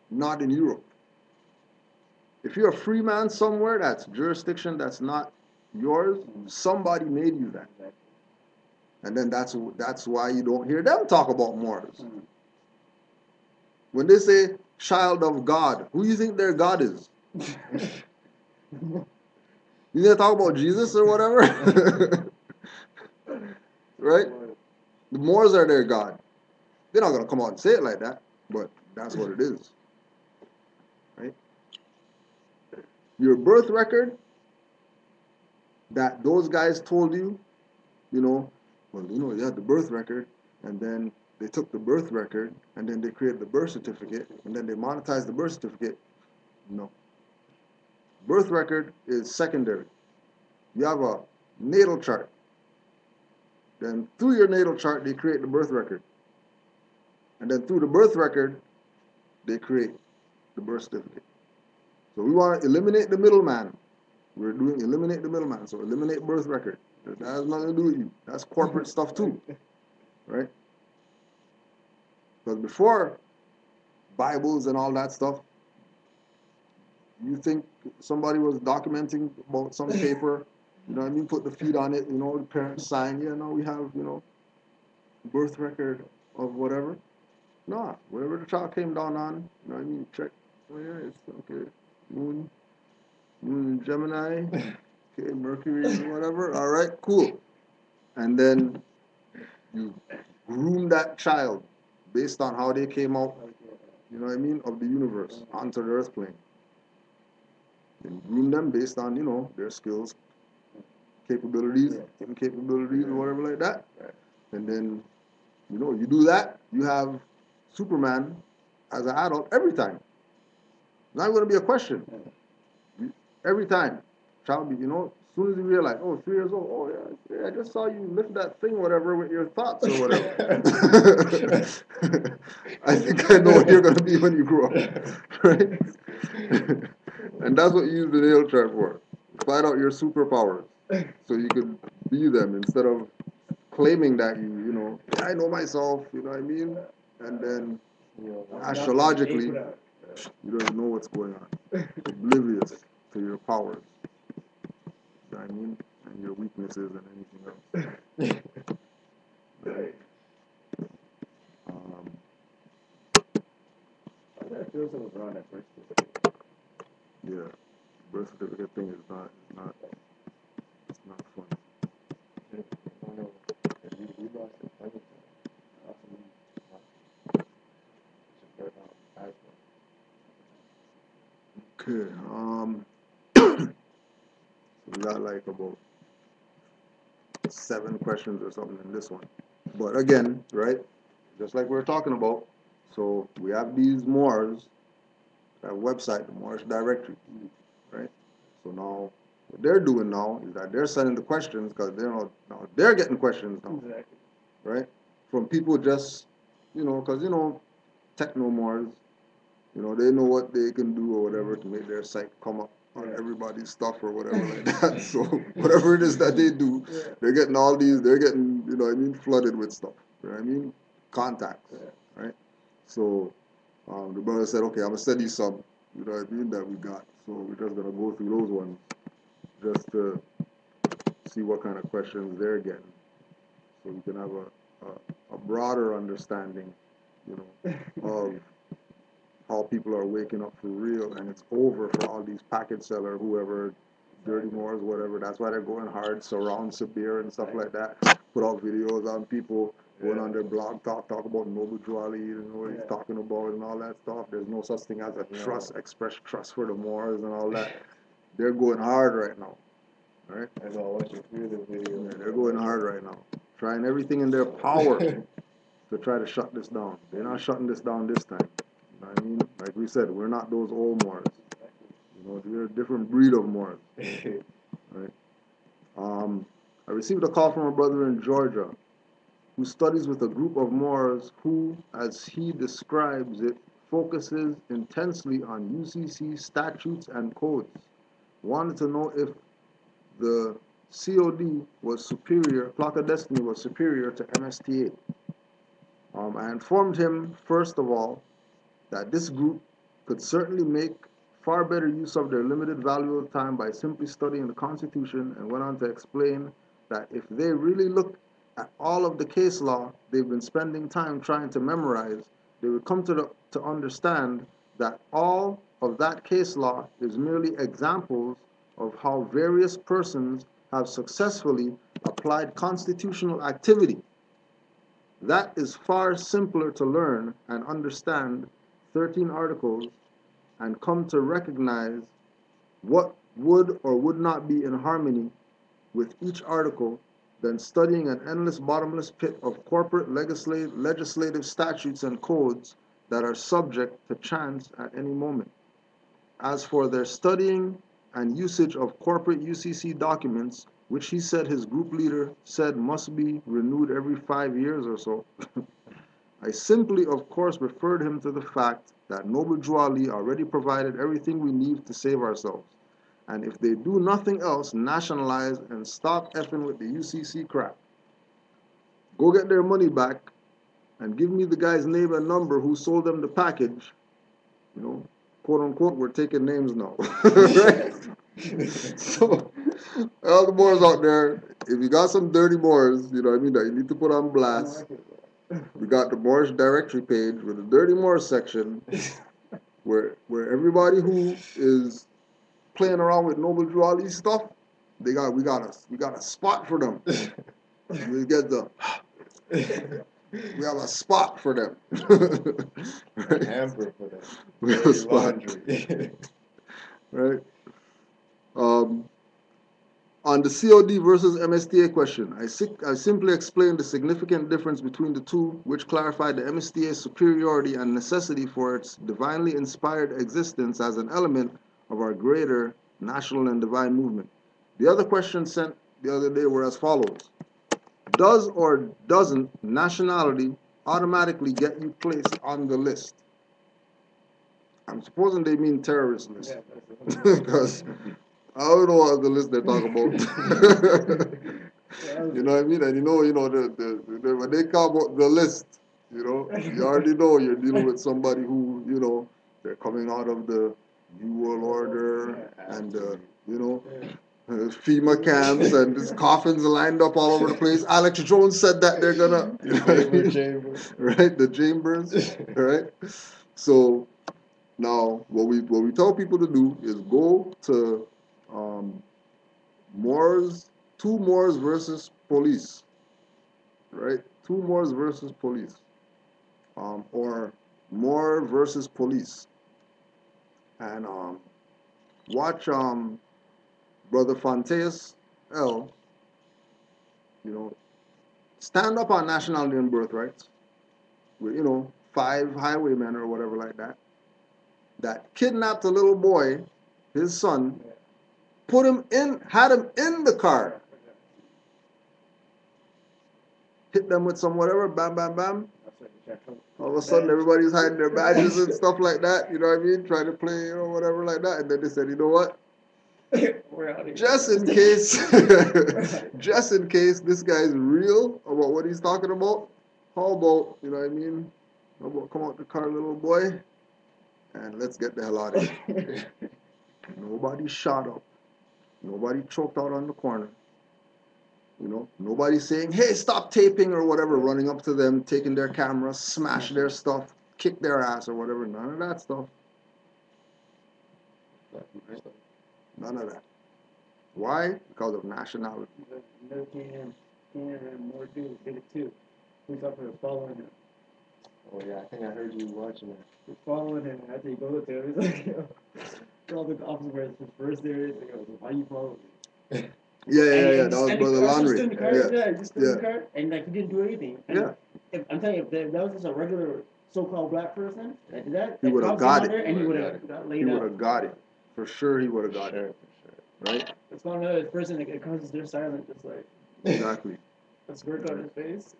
Speaker 1: not in Europe. If you're a free man somewhere, that's jurisdiction that's not yours, somebody made you that. And then that's why you don't hear them talk about Moors. When they say child of God, who do you think their God is? You need to talk about Jesus or whatever? Right? The Moors are their God. They're not going to come out and say it like that, but that's what it is. Right? Your birth record that those guys told you, you had the birth record, and then they took the birth record, and then they created the birth certificate, and then they monetized the birth certificate. No. Birth record is secondary. You have a natal chart. Then through your natal chart, they create the birth record. And then through the birth record, they create the birth certificate. So we want to eliminate the middleman. We're doing eliminate the middleman. So eliminate birth record. That has nothing to do with you. That's corporate stuff too. Right? Because before Bibles and all that stuff, you think somebody was documenting about some paper, put the feet on it, the parents sign, we have, birth record of whatever. Nah, whatever the child came down on, check. Oh yeah, it's okay. Moon Gemini, okay, Mercury, whatever. All right, cool. And then you groom that child based on how they came out, of the universe onto the earth plane. And groom them based on, their skills, capabilities, incapabilities, or whatever like that. And then, you do that, you have Superman as an adult every time. Not going to be a question. Every time. Child be, as soon as you realize, 3 years old, yeah, I just saw you lift that thing, whatever, with your thoughts or whatever. I think I know what you're going to be when you grow up. Right? And that's what you use the natal chart for. Find out your superpowers so you could be them instead of claiming that I know myself, you know what I mean? And then astrologically, you don't even know what's going on. Oblivious to your powers. You know what I mean? And your weaknesses and anything else. Right?
Speaker 2: I feel something wrong at first.
Speaker 1: Yeah. Birth certificate thing is not fun.
Speaker 3: We lost the plenty
Speaker 1: Okay. We got like about 7 questions or something in this one. But again, right? Just like we were talking about. So we have these Moors, that website, the Moorish directory, right? So now what they're doing now is that they're sending the questions because they're getting questions now,
Speaker 2: Exactly.
Speaker 1: right? From people just, because techno Moors, they know what they can do or whatever to make their site come up on everybody's stuff or whatever like that. So whatever it is that they do, they're getting flooded with stuff. You know what I mean? Contacts, right? So the brother said, okay, I'm gonna send you some. you know what I mean, that we got. So we're just gonna go through those ones just to see what kind of questions they're getting, so we can have a broader understanding, you know, of how people are waking up for real, and it's over for all these package seller, whoever, dirty Moors, whatever. That's why they're going hard, surround Sabir and stuff like that. Put out videos on people going on their blog, talk about Noble Jwali, you know what he's talking about and all that stuff. There's no such thing as a trust, express trust for the Moors and all that. They're going hard right now. All right?
Speaker 3: I know, I watched a few of the videos.
Speaker 1: Yeah, they're going hard right now. Trying everything in their power to try to shut this down. They're not shutting this down this time. You know what I mean? Like we said, we're not those old Moors. You know, they're a different breed of Moors. Right? I received a call from a brother in Georgia who studies with a group of Moors who, as he describes it, focuses intensely on UCC statutes and codes. Wanted to know if the COD was superior, Clock of Destiny was superior to MSTA. I informed him, first of all, that this group could certainly make far better use of their limited valuable time by simply studying the Constitution, and went on to explain that if they really look at all of the case law they've been spending time trying to memorize, they would come to understand that all of that case law is merely examples of how various persons have successfully applied constitutional activity. That is far simpler to learn and understand 13 articles and come to recognize what would or would not be in harmony with each article than studying an endless bottomless pit of corporate legislative statutes and codes that are subject to chance at any moment. As for their studying and usage of corporate UCC documents, which he said his group leader said must be renewed every 5 years or so, I simply, of course, referred him to the fact that Noble Drew Ali already provided everything we need to save ourselves. And if they do nothing else, nationalize and stop effing with the UCC crap. Go get their money back and give me the guy's name and number who sold them the package. You know, quote unquote, we're taking names now. Right? So, all the Moors out there, if you got some dirty Moors, you know what I mean, that you need to put on blast, we got the Moorish directory page with the dirty Moors section where everybody who is playing around with Noble Drew Ali stuff, we got a spot for them. We get the we have a spot for them.
Speaker 3: Right? A hamper for them.
Speaker 1: We have a spot.
Speaker 3: Laundry.
Speaker 1: Right? On the COD versus MSTA question, I simply explained the significant difference between the two, which clarified the MSTA's superiority and necessity for its divinely inspired existence as an element of our greater national and divine movement. The other questions sent the other day were as follows. Does or doesn't nationality automatically get you placed on the list? I'm supposing they mean terrorist list. Because I don't know what the list they're talking about. You know what I mean? And the when they come about the list, you already know you're dealing with somebody who, they're coming out of the New World Order and, FEMA camps and these coffins lined up all over the place. Alex Jones said that they're gonna, right? The chambers, right? So now what we tell people to do is go to two Moors versus police, right? Two Moors versus police, or Moor versus police, and watch Brother Fonteas L. Stand up on nationality and birthrights with 5 highwaymen or whatever like that kidnapped a little boy, his son, had him in the car, hit them with some whatever, bam, bam, bam. All of a sudden, everybody's hiding their badges and stuff like that, you know what I mean? Trying to play, whatever like that. And then they said, you know what? Just in case, just in case this guy's real about what he's talking about, how about, you know what I mean? How about come out the car, little boy, and let's get the hell out of here. Nobody shot up. Nobody choked out on the corner. You know, nobody saying, hey, stop taping or whatever, running up to them, taking their camera, smash their stuff, kick their ass or whatever. None of that stuff. None of that. Why? Because of nationality.
Speaker 2: Another Canaan and more dudes did it too. Who's up there following him?
Speaker 3: Oh yeah, I think I heard you watching it.
Speaker 2: We're following him, and after you go to him, he's like, yo, all the officers his first there is, like, why you following me?
Speaker 1: Yeah. That was Brother Laundry.
Speaker 2: Just in the car, just in
Speaker 1: Yeah.
Speaker 2: the car, and like he didn't do anything. And
Speaker 1: Yeah.
Speaker 2: I'm telling you, if that was just a regular so-called black person that did that,
Speaker 1: He would have got it.
Speaker 2: there and he would have got laid
Speaker 1: He
Speaker 2: out.
Speaker 1: would have got it. For sure he would have got it. Right?
Speaker 2: It's not another person that causes their silence, just like
Speaker 1: Exactly.
Speaker 2: a smirk on his face.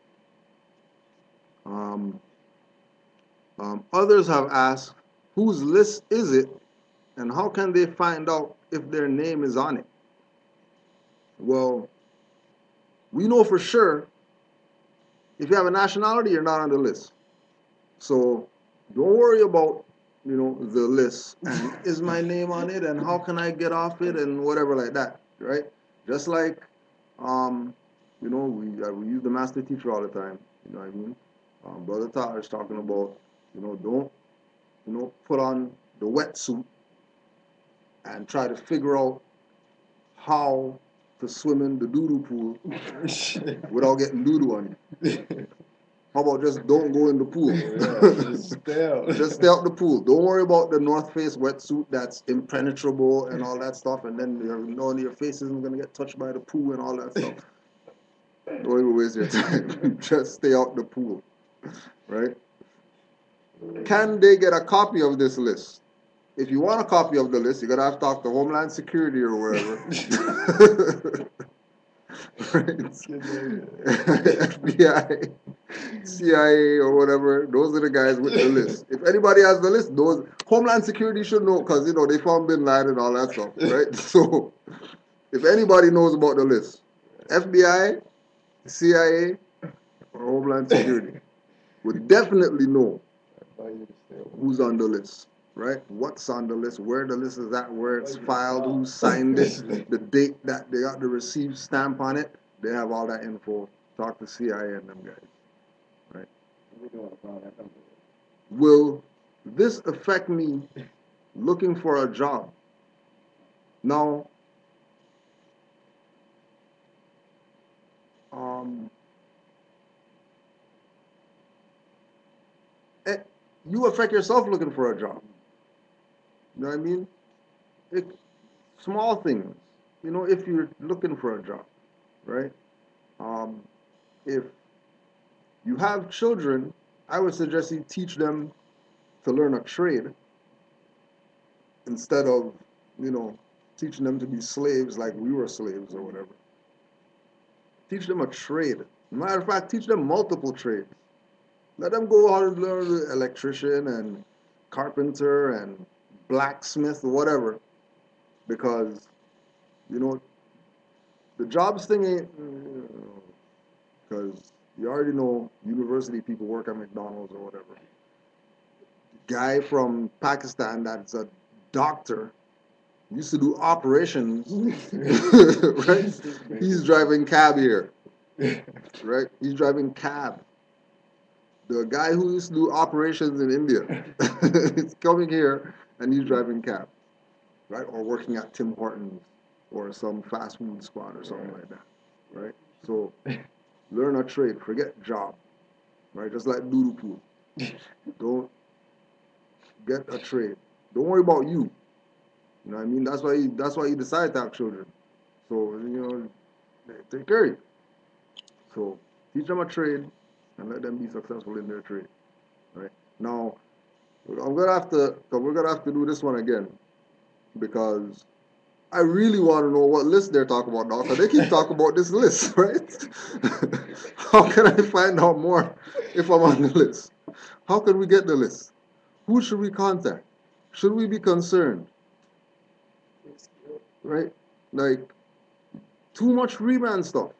Speaker 1: Others have asked, whose list is it, and how can they find out if their name is on it? Well, we know for sure if you have a nationality, you're not on the list. So don't worry about, you know, the list and is my name on it and how can I get off it and whatever like that, right? Just like, you know, we use the master teacher all the time. You know what I mean? Brother Tyler is talking about, you know, don't, you know, put on the wetsuit and try to figure out how to swim in the doo-doo pool without getting doo-doo on you. How about just don't go in the pool?
Speaker 3: Just stay out.
Speaker 1: Just stay out the pool. Don't worry about the North Face wetsuit that's impenetrable and all that stuff, and then your face isn't going to get touched by the pool and all that stuff. Don't even waste your time. Just stay out the pool, right? Can they get a copy of this list? If you want a copy of the list, you're going to have to talk to Homeland Security or wherever. Right? FBI, CIA, or whatever. Those are the guys with the list. If anybody has the list, those Homeland Security should know because, you know, they found Bin Laden and all that stuff, right? So if anybody knows about the list, FBI, CIA, or Homeland Security would definitely know who's on the list, right? What's on the list, where the list is at, where it's filed, who signed it, the date that they got the received stamp on it. They have all that info. Talk to CIA and them guys, right? Will this affect me looking for a job? Now, you affect yourself looking for a job. You know what I mean? Small things. You know, if you're looking for a job, right? If you have children, I would suggest you teach them to learn a trade instead of, you know, teaching them to be slaves like we were slaves or whatever. Teach them a trade. Matter of fact, teach them multiple trades. Let them go out and learn electrician and carpenter and blacksmith or whatever. Because, you know, the jobs thing ain't, because you already know university people work at McDonald's or whatever. Guy from Pakistan that's a doctor used to do operations, right? He's driving cab here, right? He's driving cab. The guy who used to do operations in India is coming here and he's driving cab, right? Or working at Tim Hortons or some fast food spot or something like that, right? So learn a trade, forget job, right? Just like doodle pool. Don't get a trade. Don't worry about you. You know what I mean? That's why you decide to have children. So, you know, take care of you. So teach them a trade and let them be successful in their trade. Right? Now, we're gonna have to do this one again because I really want to know what list they're talking about now because they keep talking about this list, right? How can I find out more if I'm on the list? How can we get the list? Who should we contact? Should we be concerned? Right? Like, too much remand stuff.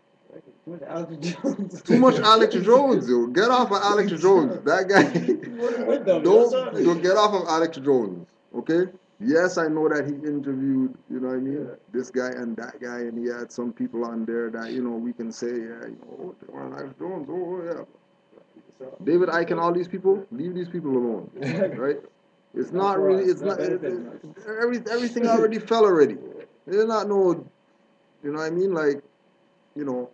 Speaker 2: With Alex Jones.
Speaker 1: Too much Alex Jones, yo. Get off of Alex Jones. That guy.
Speaker 2: Working with them, yo, son.
Speaker 1: Don't get off of Alex Jones. Okay? Yes, I know that he interviewed, you know what I mean,
Speaker 2: Yeah.
Speaker 1: this guy and that guy, and he had some people on there that, you know, we can say, yeah, you know, oh, they want Alex Jones, oh, yeah.
Speaker 2: So,
Speaker 1: David Icke and all these people, leave these people alone, right? It's not
Speaker 2: for
Speaker 1: really,
Speaker 2: us,
Speaker 1: it's not,
Speaker 2: benefiting us.
Speaker 1: everything already fell already. They're not no, you know what I mean, like, you know,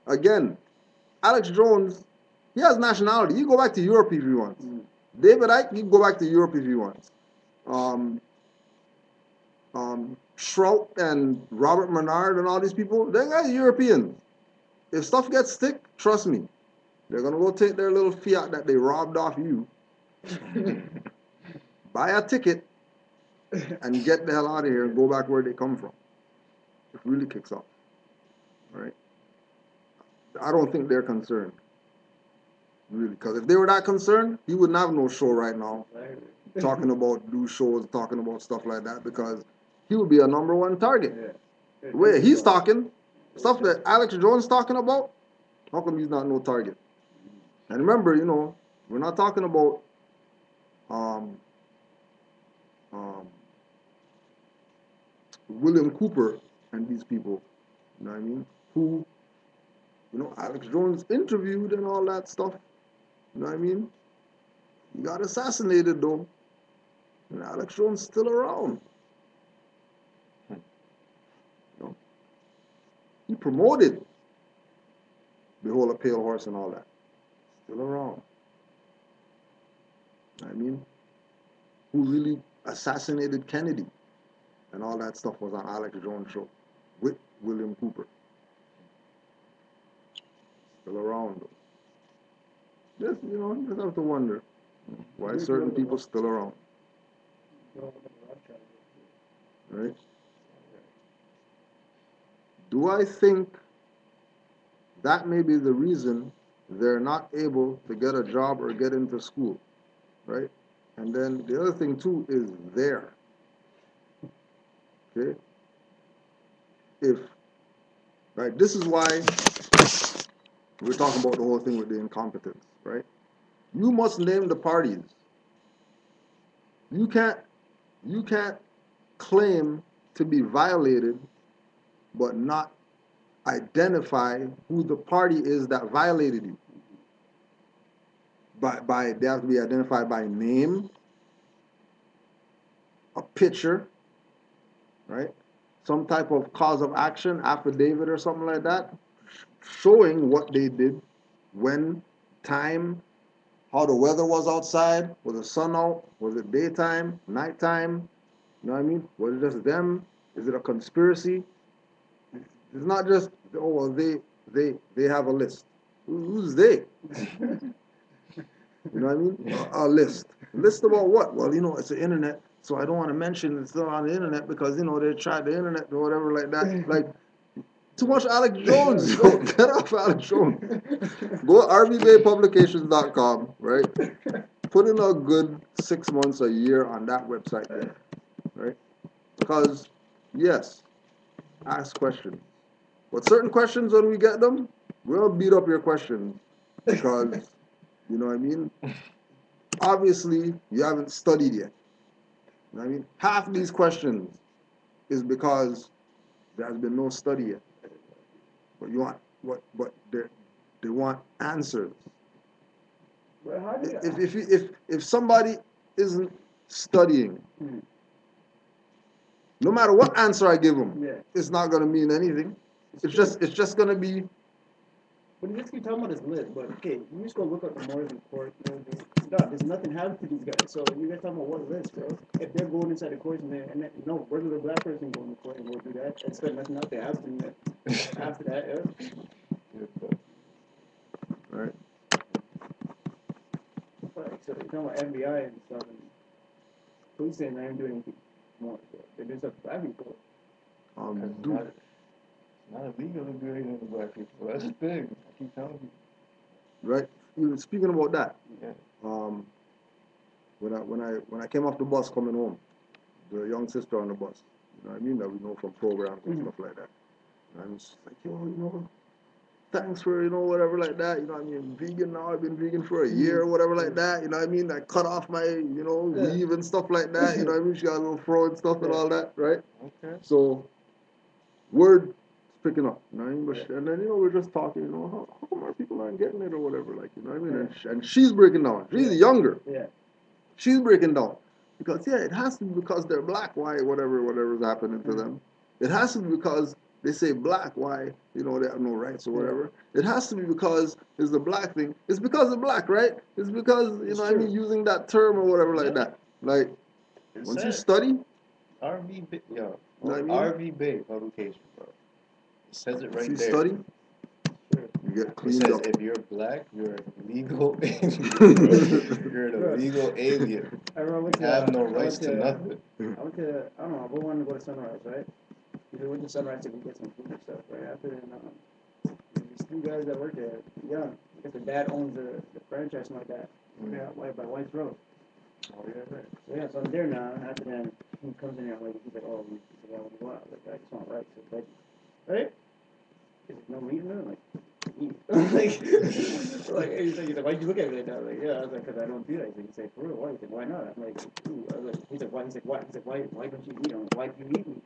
Speaker 1: again, Alex Jones, he has nationality. He can go back to Europe if he wants. David Icke, he can go back to Europe if he wants. Schrout and Robert Menard and all these people, they're guys Europeans. If stuff gets thick, trust me, they're gonna go take their little fiat that they robbed off you, buy a ticket, and get the hell out of here and go back where they come from. It really kicks off, right? I don't think they're concerned, really, because if they were that concerned, he wouldn't have no show right now, talking about new shows, talking about stuff like that, because he would be a #1 target.
Speaker 2: Yeah.
Speaker 1: The way he's talking, stuff that Alex Jones talking about, how come he's not no target? And remember, you know, we're not talking about um, William Cooper and these people, you know what I mean? Who, you know, Alex Jones interviewed and all that stuff, you know what I mean? He got assassinated though, and Alex Jones still around. You know? He promoted the whole of Pale Horse and all that. Still around. You know what I mean? Who really assassinated Kennedy and all that stuff was on Alex Jones' show with William Cooper. Still around though. Just, you know, you just have to wonder why certain people still around. Right? Do I think that may be the reason they're not able to get a job or get into school? Right? And then the other thing too is there. Okay? If, right, this is why we're talking about the whole thing with the incompetence, right? You must name the parties. You can't claim to be violated but not identify who the party is that violated you. By they have to be identified by name, a picture, right? Some type of cause of action, affidavit or something like that, showing what they did, when, time, how the weather was outside, was the sun out, was it daytime, nighttime, you know what I mean? Was it just them? Is it a conspiracy? It's not just, oh, well, they have a list. Who's they? You know what I mean? A list. A list about what? Well, you know, it's the internet, so I don't want to mention it's still on the internet because, you know, they tried the internet or whatever like that. Like, too much Alex Jones, yo. Get off Alex Jones. Go rvbaypublications.com, right? Put in a good 6 months, a year on that website there, right? Because, yes, ask questions. But certain questions, when we get them, we'll beat up your questions because, you know what I mean? Obviously, you haven't studied yet. You know what I mean? Half of these questions is because there has been no study yet. But you want but they want answers.
Speaker 2: But how do you,
Speaker 1: If somebody isn't studying, no matter what answer I give them,
Speaker 2: Yeah.
Speaker 1: it's not gonna mean anything. It's just gonna be
Speaker 2: But you just keep talking about this list, but okay, you just go look up the Morris report. You know, there's nothing happened to these guys. So you guys talking about what list, bro? If they're going inside the courts and no regular black person going to court and go do that, expect nothing out there after that, yeah.
Speaker 1: right.
Speaker 2: Like, so you're talking about FBI and stuff, and police saying they ain't doing anything more. So they do stuff to black people.
Speaker 1: Do
Speaker 3: It's not illegal to do anything to black people. That's the thing. I keep telling you.
Speaker 1: right. Even speaking about that,
Speaker 3: Yeah.
Speaker 1: when I came off the bus coming home, the young sister on the bus, you know what I mean, that we know from programs and stuff like that. And I was like, yo, you know, thanks for, whatever like that, I mean, vegan now, I've been vegan for a year or whatever like that, you know what I mean? I cut off my, weave and stuff like that, you know what I mean? She got a little fro and stuff and all that, right?
Speaker 3: Okay.
Speaker 1: So, word picking up, you know what I mean? But and then, we're just talking, how come our people aren't getting it or whatever, like, you know what I mean? And she's breaking down. She's younger.
Speaker 2: Yeah.
Speaker 1: She's breaking down. Because, it has to be because they're black, why, whatever's happening to them. It has to be because they say black, why, they have no rights or whatever. It has to be because it's the black thing. It's because of black, right? It's because, I mean, using that term or whatever like that. Like, once you study,
Speaker 3: RV Bay,
Speaker 1: you know what I mean?
Speaker 3: RV Bay publication, bro. It says it right there.
Speaker 1: Study, you get
Speaker 3: It
Speaker 1: cleaned
Speaker 3: says
Speaker 1: up.
Speaker 3: if you're black, you're an illegal alien, bro. You're an illegal alien.
Speaker 2: I remember
Speaker 3: You have no rights to nothing.
Speaker 2: I don't know, I wanted to go to Sunrise, right? We went to Sunrise to get some food and stuff, right? After then, these two guys that work there, young, because the dad owns the franchise like that. Yeah, by White's Road.
Speaker 3: Oh, yeah, right.
Speaker 2: So yeah, so I'm there now, and after that, he comes in here, like, he's like, oh, he's like, oh, what? Like, I just want rice, so veggie. Right? He's like, no meat in there? I'm like, eat. He's like, why'd you look at me like that? I'm like, yeah, I was like, because I don't do that. He's like, for real, why? He's like, why not? I'm like, ooh. I was like, he's like, why? He's like, why? He's like, why don't you eat? I'm like, why do you eat meat?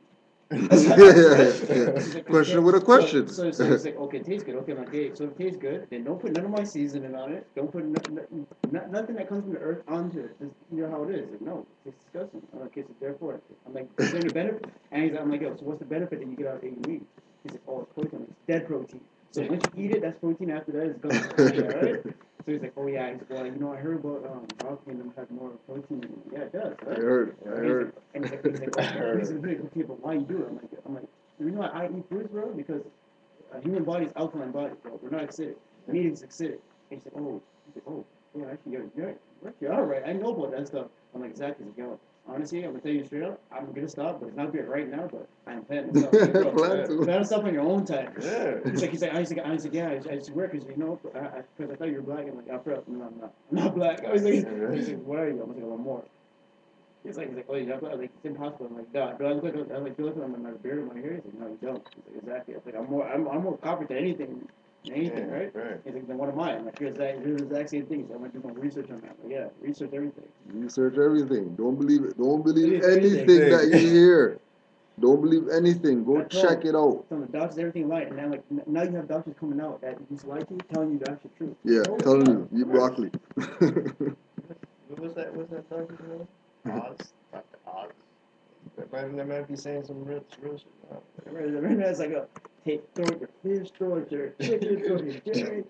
Speaker 1: Yeah. Question with a question.
Speaker 2: So he's like, okay, it tastes good. Okay, I'm like, hey, so it tastes good. Then don't put none of my seasoning on it. Don't put nothing that comes from the earth onto it. Just, how it is. Like, no, it's disgusting. I'm like, okay, so therefore, I'm like, is there any benefit? And I'm like, yo, so what's the benefit that you get out of eating meat? He's like, oh, it's protein. It's dead protein. So once you eat it, that's protein. After that, it's gone. Yeah, right? So he's like, oh yeah. He's like, well, I heard about broccoli and them have more protein. Yeah, it does. Right?
Speaker 1: I heard.
Speaker 2: And he's like, okay, but why you do it? I'm like, the reason why I eat fruits, bro, because human body is alkaline body, bro. We're not acidic. Meat is acidic. And he's like, oh, yeah, actually, you're all right. I know about that stuff. I'm like, exactly. He's like, yo, honestly, I'm gonna tell you straight up, I'm gonna stop, but it's not good right now. But I'm planning to stop. Plan to stop on your own time. Yeah. He's like, I was like, yeah, I used to work because because I thought you were black. I'm like, no, I'm not black. I was like, he's like, what are you? I'm like, I'm more. He's like, oh, yeah, I was like, it's impossible. I'm like, God, do I look like, do I look like my beard or my hair? He's like, no, you don't. He's like, exactly. I was like, I'm more confident than anything, right? He's like, then what am I? I'm like, you're the exact same thing. So I'm like, do my research on that. Like, yeah, research everything.
Speaker 1: Research everything. Don't believe it. Don't believe anything that you hear. Don't believe anything. Go check it out.
Speaker 2: Some of the doctors, everything lied, and then now you have doctors coming out that used to lie to you, telling you the actual truth.
Speaker 1: Yeah, telling you, eat broccoli.
Speaker 3: What's that doctor's name? Oz. Dr. Oz. That might be saying some real shit.
Speaker 2: Remember, that's like throw your fish, throw your chicken, throw your dairy.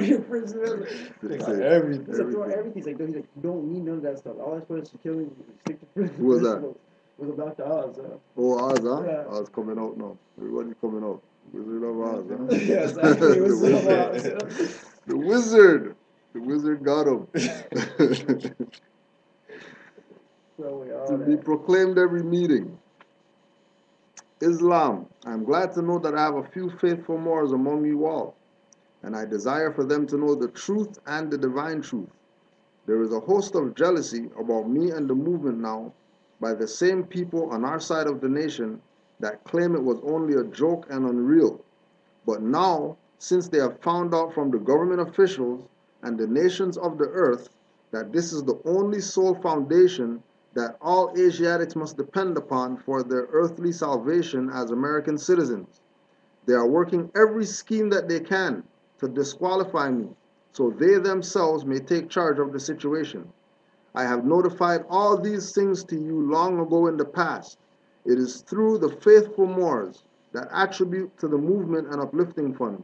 Speaker 2: Your prison,
Speaker 3: everything.
Speaker 2: Throw everything. He's like, you don't need none of that stuff. All that's supposed to kill you. Stick to prison.
Speaker 1: Who was that?
Speaker 2: Was a Dr. Oz.
Speaker 1: Oh, Oz, huh?
Speaker 2: Yeah.
Speaker 1: Oz coming out now. Everybody's coming out. Wizard of Oz, huh?
Speaker 2: Yeah, exactly. Wizard of Oz.
Speaker 1: The wizard. The wizard got him. To be proclaimed every meeting. Islam. I am glad to know that I have a few faithful Moors among you all, and I desire for them to know the truth and the divine truth. There is a host of jealousy about me and the movement now by the same people on our side of the nation that claim it was only a joke and unreal. But now, since they have found out from the government officials and the nations of the earth that this is the only sole foundation that all Asiatics must depend upon for their earthly salvation as American citizens, they are working every scheme that they can to disqualify me so they themselves may take charge of the situation. I have notified all these things to you long ago in the past. It is through the faithful Moors that attribute to the movement and uplifting funds.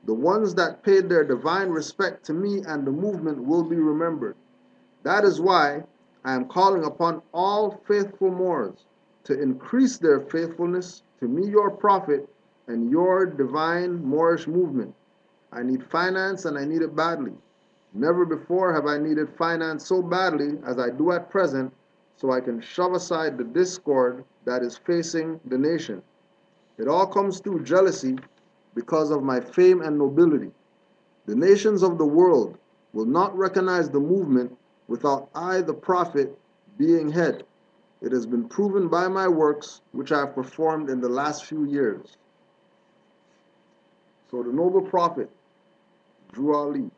Speaker 1: The ones that paid their divine respect to me and the movement will be remembered. That is why I am calling upon all faithful Moors to increase their faithfulness to me, your prophet, and your divine Moorish movement. I need finance and I need it badly. Never before have I needed finance so badly as I do at present, so I can shove aside the discord that is facing the nation. It all comes through jealousy because of my fame and nobility. The nations of the world will not recognize the movement without I, the prophet, being head. It has been proven by my works, which I have performed in the last few years. So the noble prophet, Drew Ali,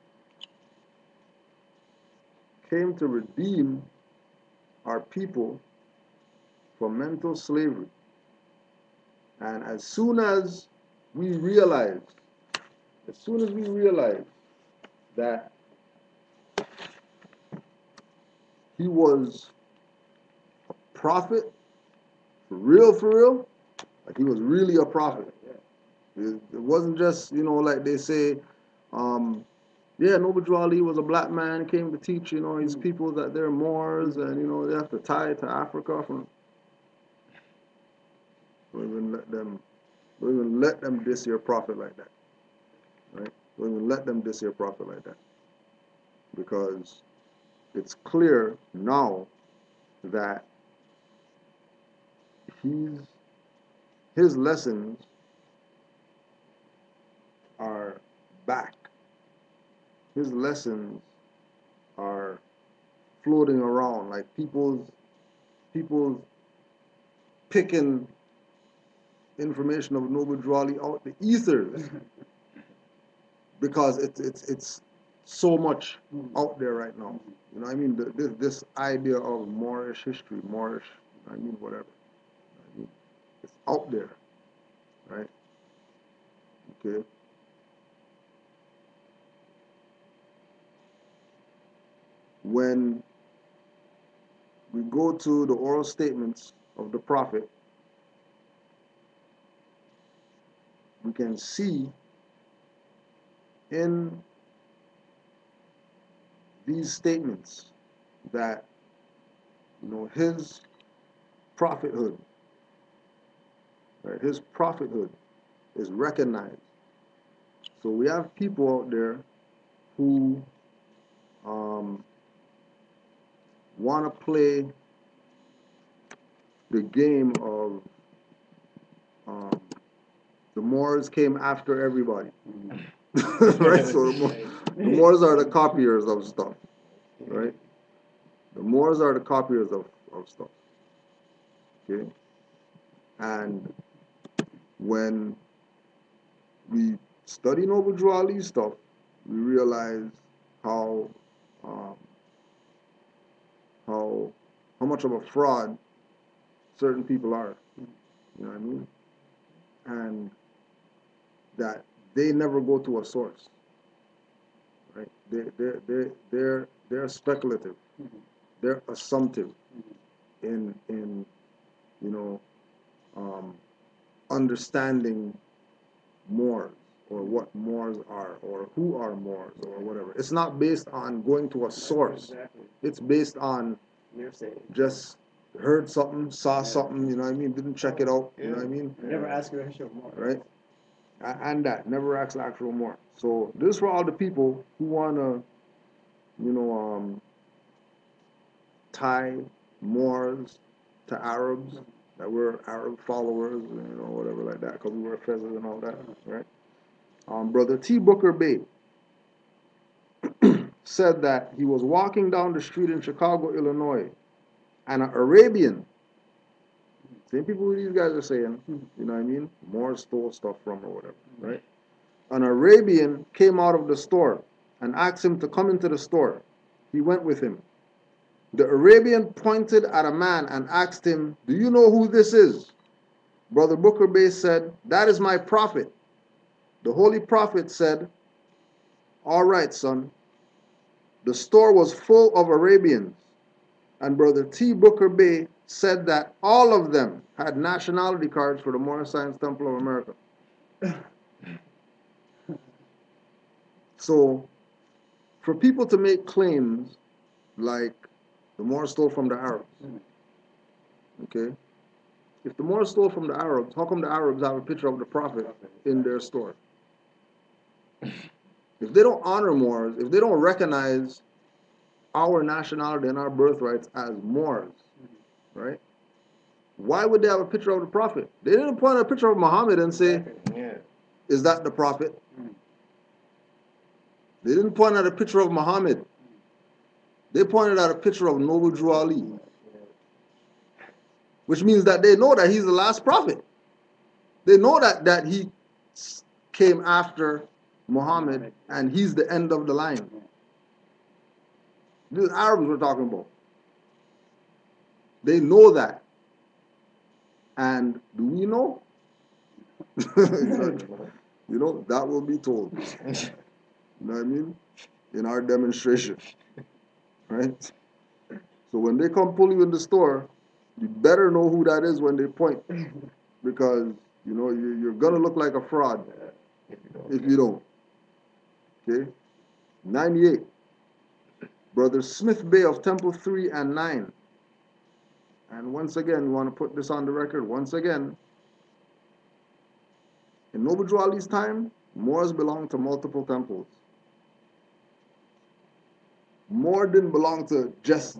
Speaker 1: came to redeem our people from mental slavery. And as soon as we realized that he was a prophet, for real, like he was really a prophet. It wasn't just, like they say, Noble Drew Ali was a black man, came to teach, his people that they're Moors and, they have to tie it to Africa. Don't even let them diss your prophet like that, right? Don't even let them diss your prophet like that. Because it's clear now that his lessons are back. His lessons are floating around, like people picking information of Noble Drew Ali out the ethers because it's so much out there right now. You know what I mean? This idea of Moorish history, whatever. It's out there, right? Okay. When we go to the oral statements of the prophet, we can see in these statements that his prophethood, right? His prophethood is recognized. So we have people out there who want to play the game of the Moors came after everybody. Right? So the Moors are the copiers of stuff. Right? The Moors are the copiers of stuff. Okay? And when we study Noble Drew Ali stuff, we realize how much of a fraud certain people are. You know what I mean? And that they never go to a source. Right? They're speculative. They're assumptive in understanding Moors or what Moors are or who are Moors or whatever. It's not based on going to a source.
Speaker 2: Exactly.
Speaker 1: It's based on just heard something, saw something, you know what I mean? Didn't check it out, you know what I mean?
Speaker 2: Never ask your actual more.
Speaker 1: Right? And that, never ask the actual more. So this is for all the people who want to, tie Moors to Arabs, that we're Arab followers, whatever like that, because we wear feathers and all that, right? Brother T. Booker Bay said that he was walking down the street in Chicago, Illinois, and an Arabian, same people who these guys are saying, you know what I mean? Moors stole stuff from or whatever, right? An Arabian came out of the store and asked him to come into the store. He went with him. The Arabian pointed at a man and asked him, "Do you know who this is?" Brother Booker Bay said, "That is my prophet." The Holy Prophet said, "All right, son." The store was full of Arabians, and Brother T. Booker Bay said that all of them had nationality cards for the Moorish Science Temple of America. So, for people to make claims like the Moors stole from the Arabs, okay? If the Moors stole from the Arabs, how come the Arabs have a picture of the Prophet in their store? If they don't honor Moors, if they don't recognize our nationality and our birthrights as Moors, right? Why would they have a picture of the Prophet? They didn't point at a picture of Muhammad and say, "Is that the Prophet?" They didn't point at a picture of Muhammad. They pointed at a picture of Noble Drew Ali, which means that they know that he's the last prophet. They know that he came after Muhammad, and he's the end of the line. These Arabs we're talking about. They know that. And do we know? You know, that will be told. You know what I mean? In our demonstration. Right? So when they come pull you in the store, you better know who that is when they point. Because, you know, you're going to look like a fraud if you don't. Okay? 98. Brother Smith Bay of Temple 3 and 9. And once again, we want to put this on the record. Once again, in Noble Drew Ali's time, Moors belonged to multiple temples. Moor didn't belong to just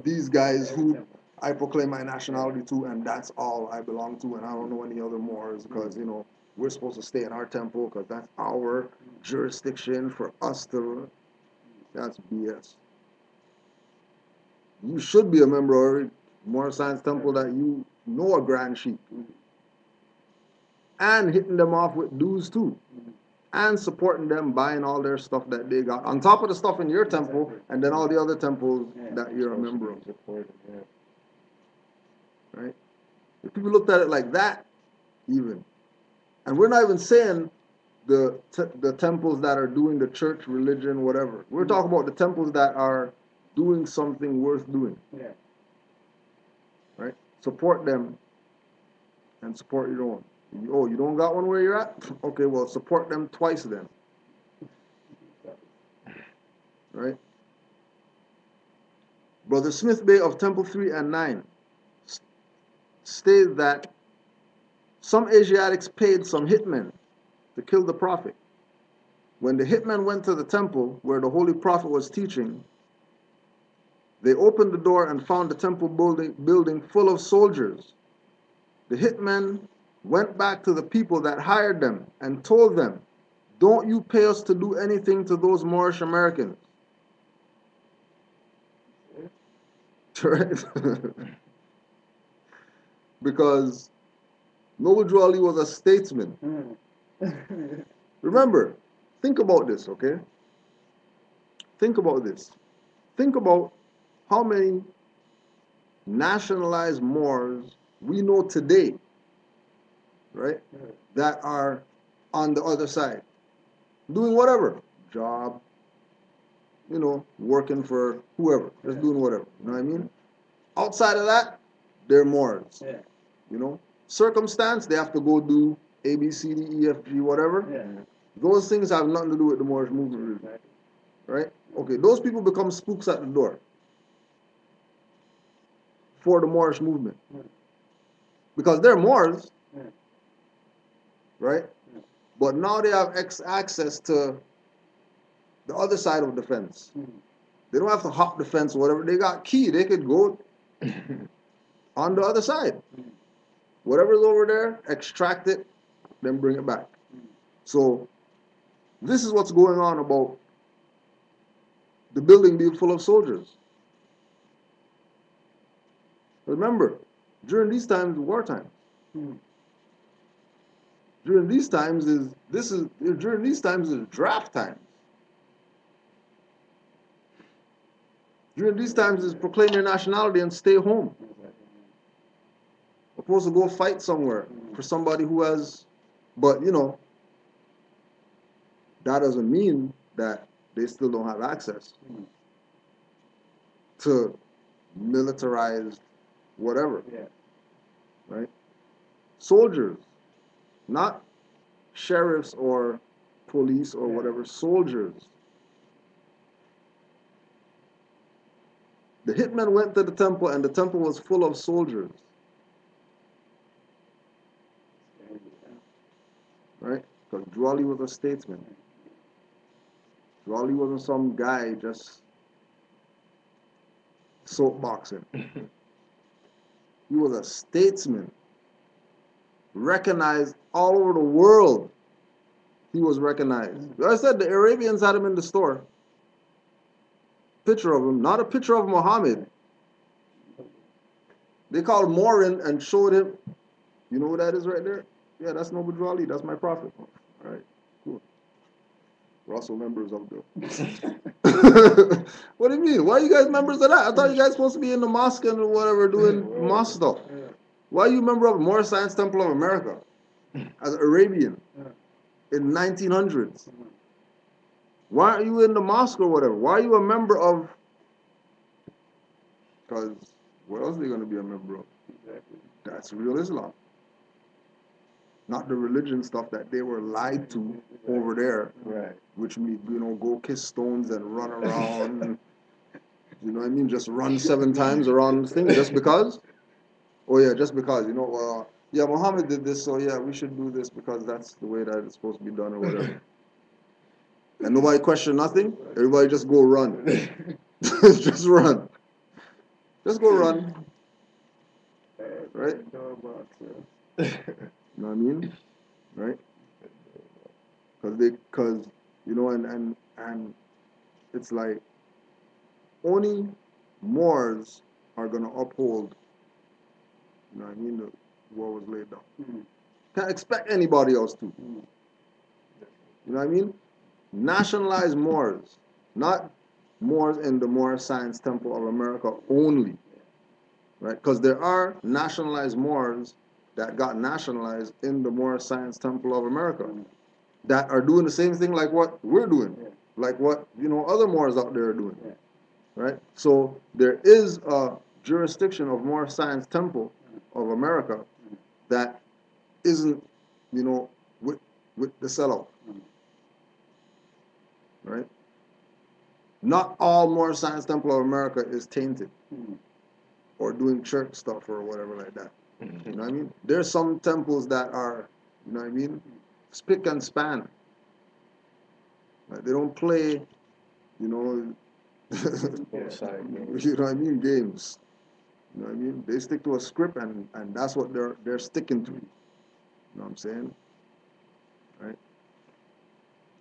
Speaker 1: these guys who I proclaim my nationality to, and that's all I belong to, and I don't know any other Moors because, you know, we're supposed to stay in our temple because that's our jurisdiction for us to. That's BS. You should be a member of Moor Science Temple that you know a Grand Sheik. And hitting them off with dues too. And supporting them, buying all their stuff that they got. On top of the stuff in your temple, and then all the other temples that you're a member of. Right? If people looked at it like that, even. And we're not even saying the temples that are doing the church, religion, whatever. We're talking about the temples that are doing something worth doing. Right? Support them and support your own. Oh, you don't got one where you're at? Okay, well, support them twice then. Right? Brother Smith Bay of Temple 3 and 9 stated that some Asiatics paid some hitmen to kill the prophet. When the hitmen went to the temple where the holy prophet was teaching, they opened the door and found the temple building full of soldiers. The hitmen went back to the people that hired them and told them, "Don't you pay us to do anything to those Moorish Americans." Right? Because Noble Drew Ali was a statesman. Remember, think about this, okay? Think about this. Think about how many nationalized Moors we know today, right, that are on the other side, doing whatever, job, you know, working for whoever, just doing whatever, you know what I mean? Outside of that, they're Moors, you know? Circumstance, they have to go do A, B, C, D, E, F, G, whatever. Those things have nothing to do with the Moorish movement, really, right? Okay, those people become spooks at the door for the Moorish movement. Because they're Moors, right? But now they have access to the other side of the fence. They don't have to hop the fence or whatever. They got key. They could go on the other side. Whatever's over there, extract it, then bring it back. So this is what's going on about the building being full of soldiers. Remember, during these times, wartime. During these times is draft time. During these times is proclaim your nationality and stay home. Opposed to go fight somewhere for somebody who has, but you know, that doesn't mean that they still don't have access to militarized whatever. Right? Soldiers, not sheriffs or police or whatever, soldiers. The hitman went to the temple and the temple was full of soldiers. Right? Because Drew Ali was a statesman. Drew Ali wasn't some guy just soapboxing. He was a statesman. Recognized all over the world. He was recognized. Like I said, the Arabians had him in the store. Picture of him, not a picture of Muhammad. They called Morin and showed him. You know who that is right there? Yeah, that's Noble Drew Ali. That's my prophet. All right. We're also members of the. What do you mean? Why are you guys members of that? I thought you guys supposed to be in the mosque and whatever doing mosque stuff.
Speaker 2: Yeah.
Speaker 1: Why are you a member of Moorish Science Temple of America as Arabian in 1900s? Why are you in the mosque or whatever? Why are you a member of? Because what else are you going to be a member of?
Speaker 2: Exactly.
Speaker 1: That's real Islam. Not the religion stuff that they were lied to over there,
Speaker 3: Right.
Speaker 1: which means, go kiss stones and run around. And, you know what I mean? Just run 7 times around the thing just because? Oh, yeah, just because. Yeah, Muhammad did this, so yeah, we should do this because that's the way that it's supposed to be done or whatever. And nobody question nothing. Everybody just go run. Just run. Just go run. Right? You know what I mean? Right? Because and it's like only Moors are gonna uphold, you know what I mean, what was laid down. Can't expect anybody else to. You know what I mean? Nationalize Moors, not Moors in the Moorish Science Temple of America only, right? Because there are nationalized Moors that got nationalized in the Moorish Science Temple of America that are doing the same thing like what we're doing, like what other Moors out there are doing, right? So there is a jurisdiction of Moorish Science Temple of America that isn't, with the sellout, right? Not all Moorish Science Temple of America is tainted or doing church stuff or whatever like that. You know what I mean? There's some temples that are, you know what I mean, spick and span. Like they don't play, you know, you know what I mean, games. You know what I mean? They stick to a script and that's what they're sticking to. You know what I'm saying? Right?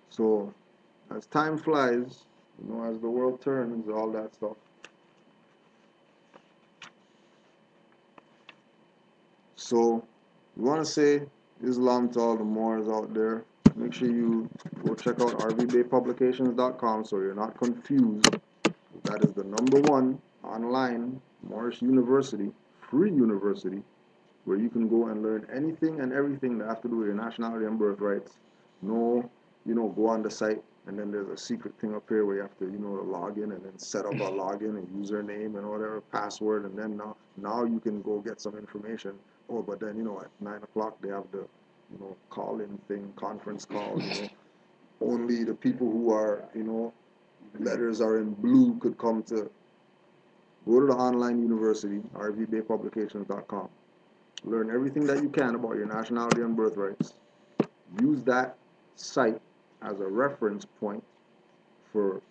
Speaker 1: So as time flies, as the world turns, all that stuff. So you want to say Islam to all the Moors out there. Make sure you go check out rvbaypublications.com so you're not confused. That is the #1 online Moorish university, free university, where you can go and learn anything and everything that has to do with your nationality and birthrights. No, go on the site and then there's a secret thing up here where you have to, log in and then set up a login and username and whatever, password, and then now you can go get some information. Oh, but then, at 9 o'clock they have the, call-in thing, conference call, only the people who are, letters are in blue could come to. Go to the online university, rvbaypublications.com. Learn everything that you can about your nationality and birthrights. Use that site as a reference point for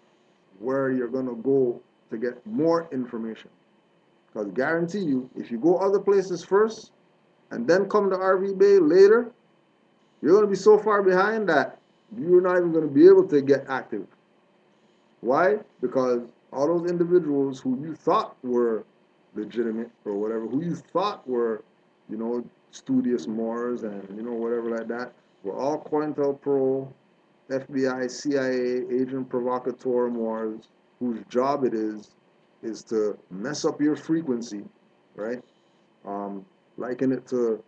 Speaker 1: where you're going to go to get more information. Because guarantee you, if you go other places first and then come to RV Bay later, you're going to be so far behind that you're not even going to be able to get active. Why? Because all those individuals who you thought were legitimate or whatever, who you thought were, studious Moors and, whatever like that, were all COINTELPRO, FBI, CIA, agent provocateur Moors, whose job it is to mess up your frequency, right? Liken it to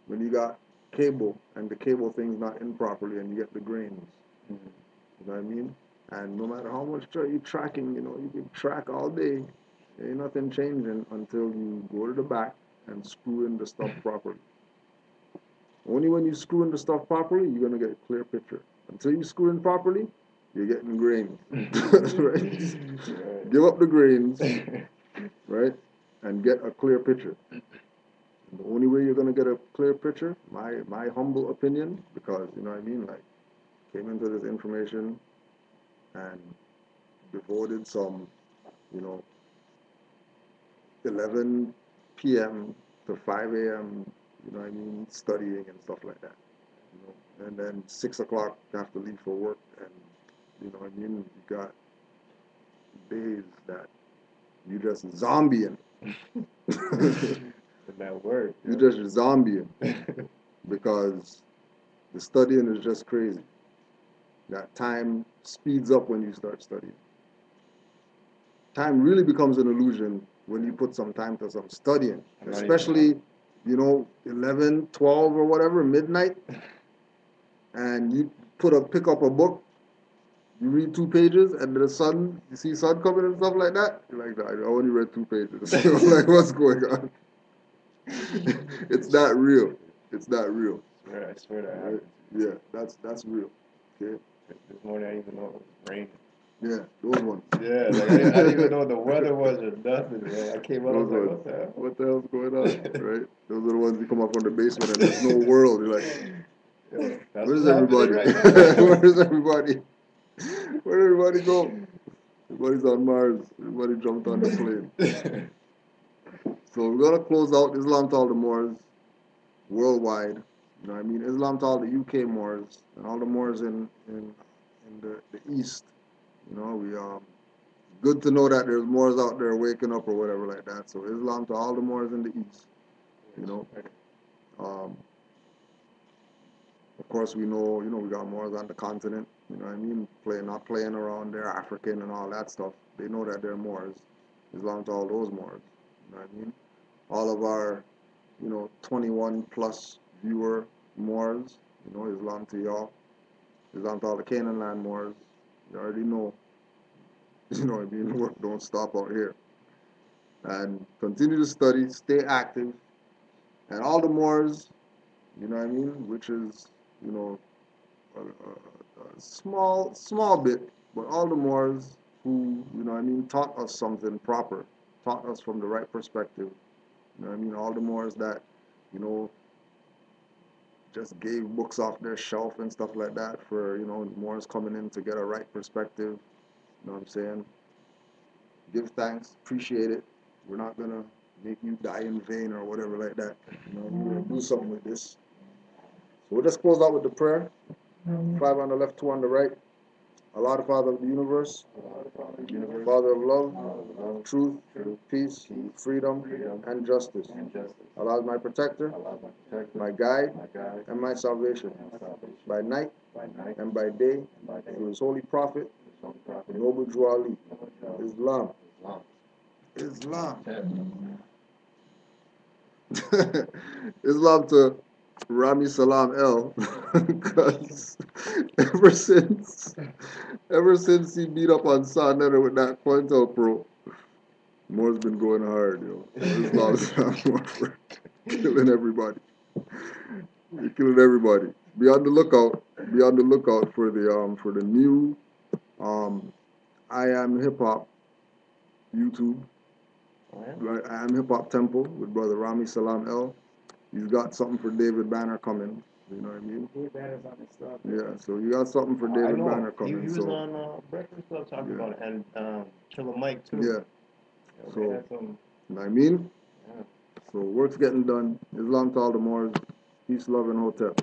Speaker 1: when you got cable and the cable thing's not in properly and you get the grains. You know what I mean? And no matter how much you're tracking, you can track all day. Ain't nothing changing until you go to the back and screw in the stuff properly. Only when you screw in the stuff properly, you're going to get a clear picture. Until you screw in properly, you're getting grains. Right? Give up the grains, right? And get a clear picture. And the only way you're going to get a clear picture, my humble opinion, because, you know what I mean, like, came into this information and devoted some, 11 p.m. to 5 a.m., you know what I mean, studying and stuff like that. And then 6 o'clock, you have to leave for work, and, you know what I mean, you got days that you just zombieing.
Speaker 3: That word.
Speaker 1: You just zombieing because The studying is just crazy. That time speeds up when you start studying. Time really becomes an illusion when you put some time to some studying, especially, 11, 12 or whatever, midnight, and you pick up a book, you read 2 pages, and you see sun coming and stuff like that. You're like, I only read 2 pages. Like, what's going on? It's not real. It's not real.
Speaker 3: I swear that happened.
Speaker 1: Yeah, that's real. Okay.
Speaker 3: This morning I didn't even know it was raining.
Speaker 1: Yeah, those ones.
Speaker 3: Yeah, like I didn't even know what the weather was or nothing. Man. I came out, I was like, what the hell?
Speaker 1: What the hell's going on? Right? Those are the ones you come up from the basement and there's no world. You're like,
Speaker 3: Yo, that's
Speaker 1: where's
Speaker 3: what's happening
Speaker 1: everybody?
Speaker 3: right now.
Speaker 1: Where's everybody? Where'd everybody go? Everybody's on Mars. Everybody jumped on the plane. So we're gonna close out Islam to all the Moors worldwide. You know what I mean? Islam to all the UK Moors and all the Moors in the East. We good to know that there's Moors out there waking up or whatever like that. So Islam to all the Moors in the East. Of course we know, we got Moors on the continent. You know what I mean? Not playing around. They're African and all that stuff. They know that they're Moors. Islam to all those Moors. You know what I mean? All of our, 21 plus viewer Moors. Islam to y'all. Islam to all the Canaanland Moors. You already know. You know what I mean? Work don't stop out here. And continue to study, stay active. And all the Moors, you know what I mean? Which is, a small bit, but all the Moors who, taught us something proper, taught us from the right perspective. You know what I mean? All the Moors that, just gave books off their shelf and stuff like that for, Moors coming in to get a right perspective. You know what I'm saying? Give thanks, appreciate it. We're not gonna make you die in vain or whatever like that. We're gonna do something with this. So we'll just close out with the prayer. 5 on the left, 2 on the right. Allah, the Father of the universe, Father of love, truth, peace, freedom, and justice. Allah is my protector, my guide, and my salvation. By night and by day, through His holy prophet, the noble Jew Ali. Islam. Islam to Rami Salam El, because ever since he beat up on Sarnetta with that Quintel Pro, Moore's been going hard, Islam's killing everybody. You're killing everybody. Be on the lookout. Be on the lookout for the new I Am Hip Hop YouTube. I Am Hip Hop Temple with brother Rami Salam El. He's got something for David Banner coming. You know what I mean?
Speaker 2: David Banner's on his stuff.
Speaker 1: Yeah, so you got something for David Banner coming.
Speaker 3: He was on Breakfast Club talking about it, and Killer Mike too.
Speaker 1: Yeah. So, you know what I mean? Yeah. So work's getting done. Islam to all the Moors. Peace, love, and hotel.